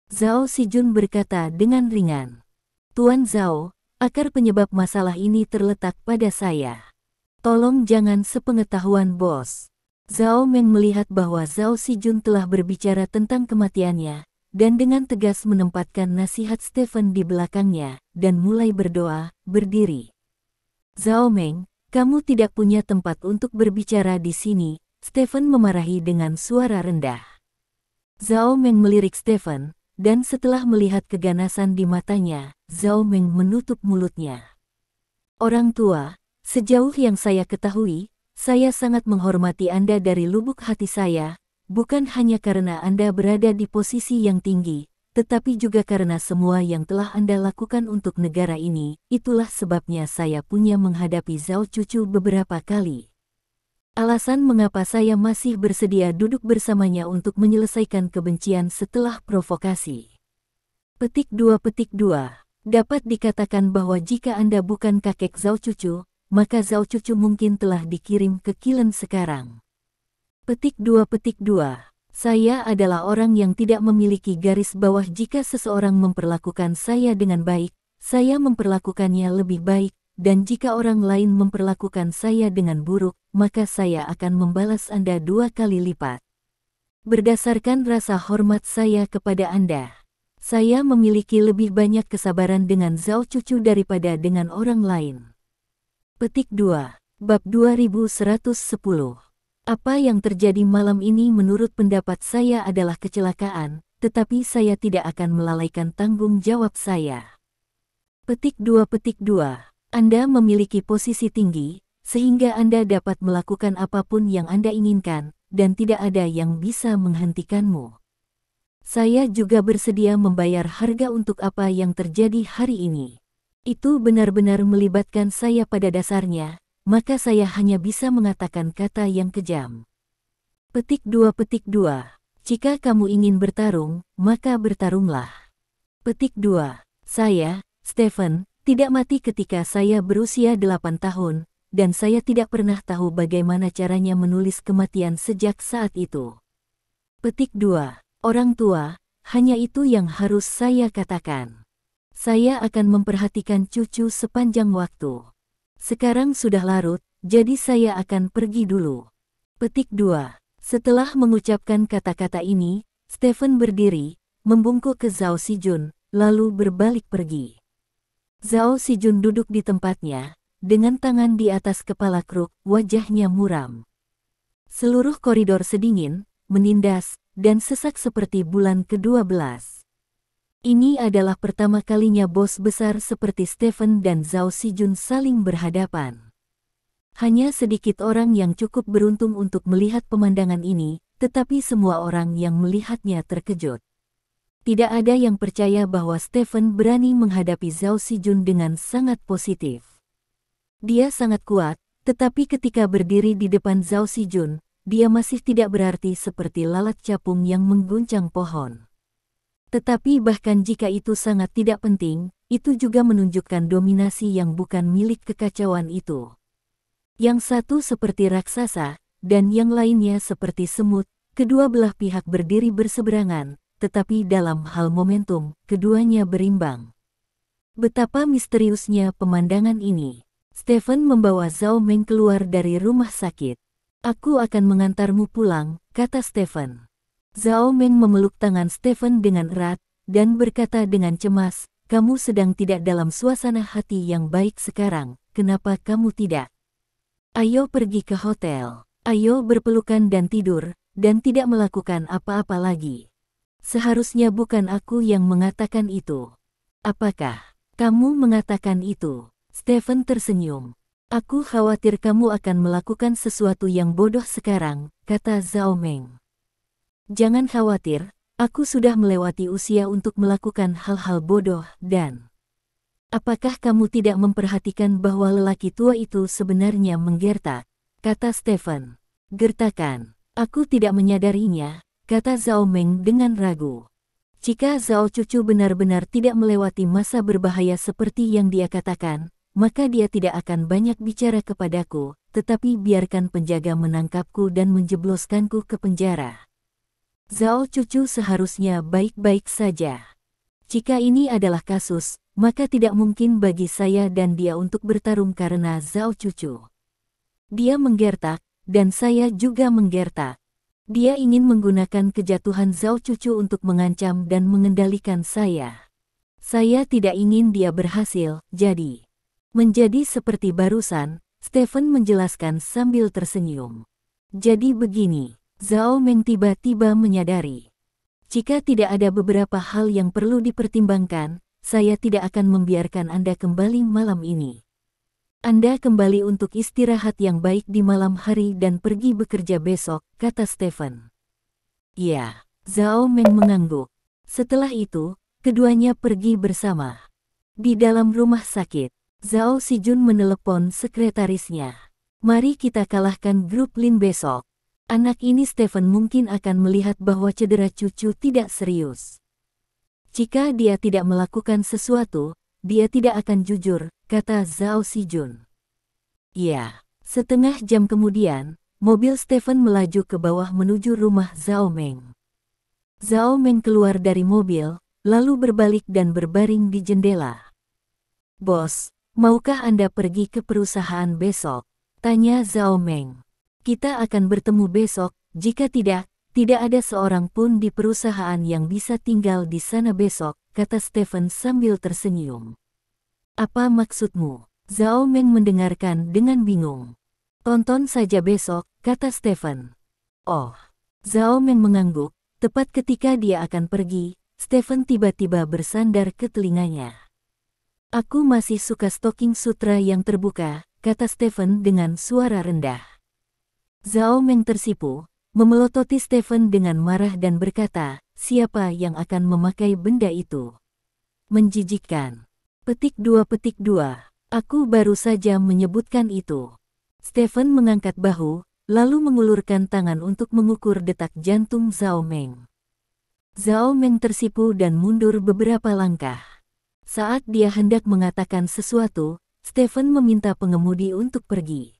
Zhao Xijun berkata dengan ringan. Tuan Zhao, akar penyebab masalah ini terletak pada saya. Tolong jangan sepengetahuan bos. Zhao Meng melihat bahwa Zhao Xijun telah berbicara tentang kematiannya, dan dengan tegas menempatkan nasihat Stephen di belakangnya, dan mulai berdoa, berdiri. Zhao Meng, kamu tidak punya tempat untuk berbicara di sini, Stephen memarahi dengan suara rendah. Zhao Meng melirik Stephen, dan setelah melihat keganasan di matanya, Zhao Meng menutup mulutnya. Orang tua, sejauh yang saya ketahui, saya sangat menghormati Anda dari lubuk hati saya, bukan hanya karena Anda berada di posisi yang tinggi, tetapi juga karena semua yang telah Anda lakukan untuk negara ini. Itulah sebabnya saya punya menghadapi Zhao cucu beberapa kali. Alasan mengapa saya masih bersedia duduk bersamanya untuk menyelesaikan kebencian setelah provokasi. Petik 2. Dapat dikatakan bahwa jika Anda bukan kakek Zhao Cucu, maka Zhao Cucu mungkin telah dikirim ke Kilen sekarang. Petik 2. Saya adalah orang yang tidak memiliki garis bawah. Jika seseorang memperlakukan saya dengan baik, saya memperlakukannya lebih baik, dan jika orang lain memperlakukan saya dengan buruk, maka saya akan membalas Anda 2 kali lipat. Berdasarkan rasa hormat saya kepada Anda, saya memiliki lebih banyak kesabaran dengan Zhao Cucu daripada dengan orang lain. Petik 2. Bab 2110. Apa yang terjadi malam ini menurut pendapat saya adalah kecelakaan, tetapi saya tidak akan melalaikan tanggung jawab saya. Petik 2. Anda memiliki posisi tinggi, sehingga Anda dapat melakukan apapun yang Anda inginkan, dan tidak ada yang bisa menghentikanmu. Saya juga bersedia membayar harga untuk apa yang terjadi hari ini. Itu benar-benar melibatkan saya pada dasarnya, maka saya hanya bisa mengatakan kata yang kejam. Petik 2. Jika kamu ingin bertarung, maka bertarunglah. Petik 2. Saya, Stephen, tidak mati ketika saya berusia 8 tahun, dan saya tidak pernah tahu bagaimana caranya menulis kematian sejak saat itu. Petik 2. Orang tua, hanya itu yang harus saya katakan. Saya akan memperhatikan cucu sepanjang waktu. Sekarang sudah larut, jadi saya akan pergi dulu. Petik 2. Setelah mengucapkan kata-kata ini, Stephen berdiri, membungkuk ke Zhao Sijun, lalu berbalik pergi. Zhao Sijun duduk di tempatnya, dengan tangan di atas kepala kruk, wajahnya muram. Seluruh koridor sedingin, menindas, dan sesak seperti bulan ke-12. Ini adalah pertama kalinya bos besar seperti Stephen dan Zhao Sijun saling berhadapan. Hanya sedikit orang yang cukup beruntung untuk melihat pemandangan ini, tetapi semua orang yang melihatnya terkejut. Tidak ada yang percaya bahwa Stephen berani menghadapi Zhao Sijun dengan sangat positif. Dia sangat kuat, tetapi ketika berdiri di depan Zhao Sijun, dia masih tidak berarti seperti lalat capung yang mengguncang pohon. Tetapi bahkan jika itu sangat tidak penting, itu juga menunjukkan dominasi yang bukan milik kekacauan itu. Yang satu seperti raksasa, dan yang lainnya seperti semut, kedua belah pihak berdiri berseberangan, tetapi dalam hal momentum, keduanya berimbang. Betapa misteriusnya pemandangan ini. Stephen membawa Zhao Meng keluar dari rumah sakit. Aku akan mengantarmu pulang, kata Stephen. Zhao Meng memeluk tangan Stephen dengan erat, dan berkata dengan cemas, kamu sedang tidak dalam suasana hati yang baik sekarang, kenapa kamu tidak? Ayo pergi ke hotel, ayo berpelukan dan tidur, dan tidak melakukan apa-apa lagi. Seharusnya bukan aku yang mengatakan itu. Apakah kamu mengatakan itu? Stephen tersenyum. Aku khawatir kamu akan melakukan sesuatu yang bodoh sekarang, kata Zhao Meng. Jangan khawatir, aku sudah melewati usia untuk melakukan hal-hal bodoh dan... Apakah kamu tidak memperhatikan bahwa lelaki tua itu sebenarnya menggertak? Kata Stephen. Gertakan. Aku tidak menyadarinya, kata Zhao Meng dengan ragu. Jika Zhao Cucu benar-benar tidak melewati masa berbahaya seperti yang dia katakan, maka dia tidak akan banyak bicara kepadaku, tetapi biarkan penjaga menangkapku dan menjebloskanku ke penjara. Zhao Cucu seharusnya baik-baik saja. Jika ini adalah kasus, maka tidak mungkin bagi saya dan dia untuk bertarung karena Zhao Cucu. Dia menggertak, dan saya juga menggertak. Dia ingin menggunakan kejatuhan Zhao Cucu untuk mengancam dan mengendalikan saya. Saya tidak ingin dia berhasil, jadi... Menjadi seperti barusan, Stephen menjelaskan sambil tersenyum. Jadi begini. Zhao Meng tiba-tiba menyadari. Jika tidak ada beberapa hal yang perlu dipertimbangkan, saya tidak akan membiarkan Anda kembali malam ini. Anda kembali untuk istirahat yang baik di malam hari dan pergi bekerja besok, kata Stephen. Ya, Zhao Meng mengangguk. Setelah itu, keduanya pergi bersama. Di dalam rumah sakit, Zhao Sijun menelepon sekretarisnya. Mari kita kalahkan grup Lin besok. Anak ini Stephen mungkin akan melihat bahwa cedera cucu tidak serius. Jika dia tidak melakukan sesuatu, dia tidak akan jujur, kata Zhao Sijun. Ya, setengah jam kemudian, mobil Stephen melaju ke bawah menuju rumah Zhao Meng. Zhao Meng keluar dari mobil, lalu berbalik dan berbaring di jendela. Bos, maukah Anda pergi ke perusahaan besok? Tanya Zhao Meng. Kita akan bertemu besok, jika tidak ada seorang pun di perusahaan yang bisa tinggal di sana besok, kata Stephen sambil tersenyum. Apa maksudmu? Zhao Meng mendengarkan dengan bingung. Tonton saja besok, kata Stephen. Oh. Zhao Meng mengangguk, tepat ketika dia akan pergi, Stephen tiba-tiba bersandar ke telinganya. Aku masih suka stocking sutra yang terbuka, kata Stephen dengan suara rendah. Zhao Meng tersipu, memelototi Stephen dengan marah dan berkata, siapa yang akan memakai benda itu? Menjijikkan. Petik 2. Aku baru saja menyebutkan itu. Stephen mengangkat bahu, lalu mengulurkan tangan untuk mengukur detak jantung Zhao Meng. Zhao Meng tersipu dan mundur beberapa langkah. Saat dia hendak mengatakan sesuatu, Stephen meminta pengemudi untuk pergi.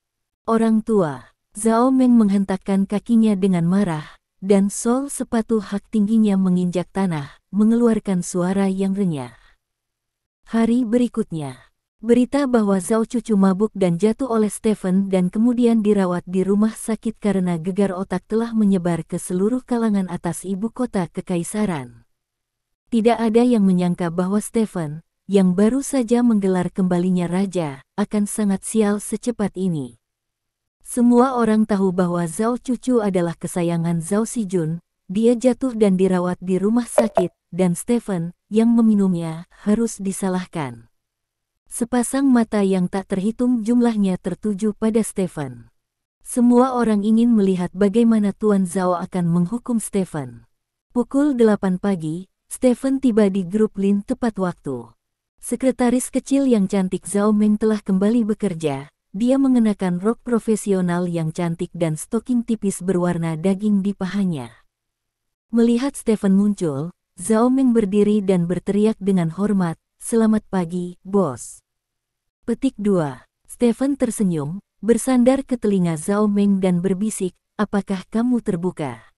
Orang tua. Zhao Meng menghentakkan kakinya dengan marah, dan sol sepatu hak tingginya menginjak tanah, mengeluarkan suara yang renyah. Hari berikutnya, berita bahwa Zhao cucu mabuk dan jatuh oleh Stephen dan kemudian dirawat di rumah sakit karena gegar otak telah menyebar ke seluruh kalangan atas ibu kota kekaisaran. Tidak ada yang menyangka bahwa Stephen, yang baru saja menggelar kembalinya raja, akan sangat sial secepat ini. Semua orang tahu bahwa Zhao cucu adalah kesayangan Zhao Sijun, dia jatuh dan dirawat di rumah sakit, dan Stephen, yang meminumnya, harus disalahkan. Sepasang mata yang tak terhitung jumlahnya tertuju pada Stephen. Semua orang ingin melihat bagaimana Tuan Zhao akan menghukum Stephen. Pukul 8 pagi, Stephen tiba di grup Lin tepat waktu. Sekretaris kecil yang cantik Zhao Meng telah kembali bekerja. Dia mengenakan rok profesional yang cantik dan stoking tipis berwarna daging di pahanya. Melihat Stephen muncul, Zhao Meng berdiri dan berteriak dengan hormat, "Selamat pagi, bos." Petik 2. Stephen tersenyum, bersandar ke telinga Zhao Meng dan berbisik, "Apakah kamu terbuka?"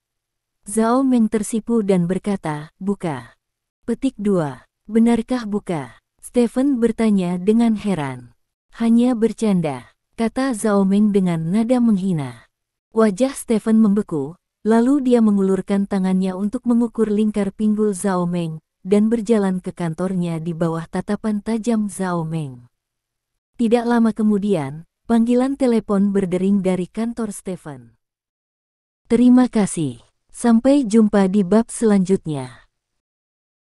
Zhao Meng tersipu dan berkata, "Buka." Petik 2. Benarkah buka? Stephen bertanya dengan heran. Hanya bercanda, kata Zhao Meng dengan nada menghina. Wajah Stephen membeku, lalu dia mengulurkan tangannya untuk mengukur lingkar pinggul Zhao Meng, dan berjalan ke kantornya di bawah tatapan tajam Zhao Meng. Tidak lama kemudian, panggilan telepon berdering dari kantor Stephen. Terima kasih. Sampai jumpa di bab selanjutnya.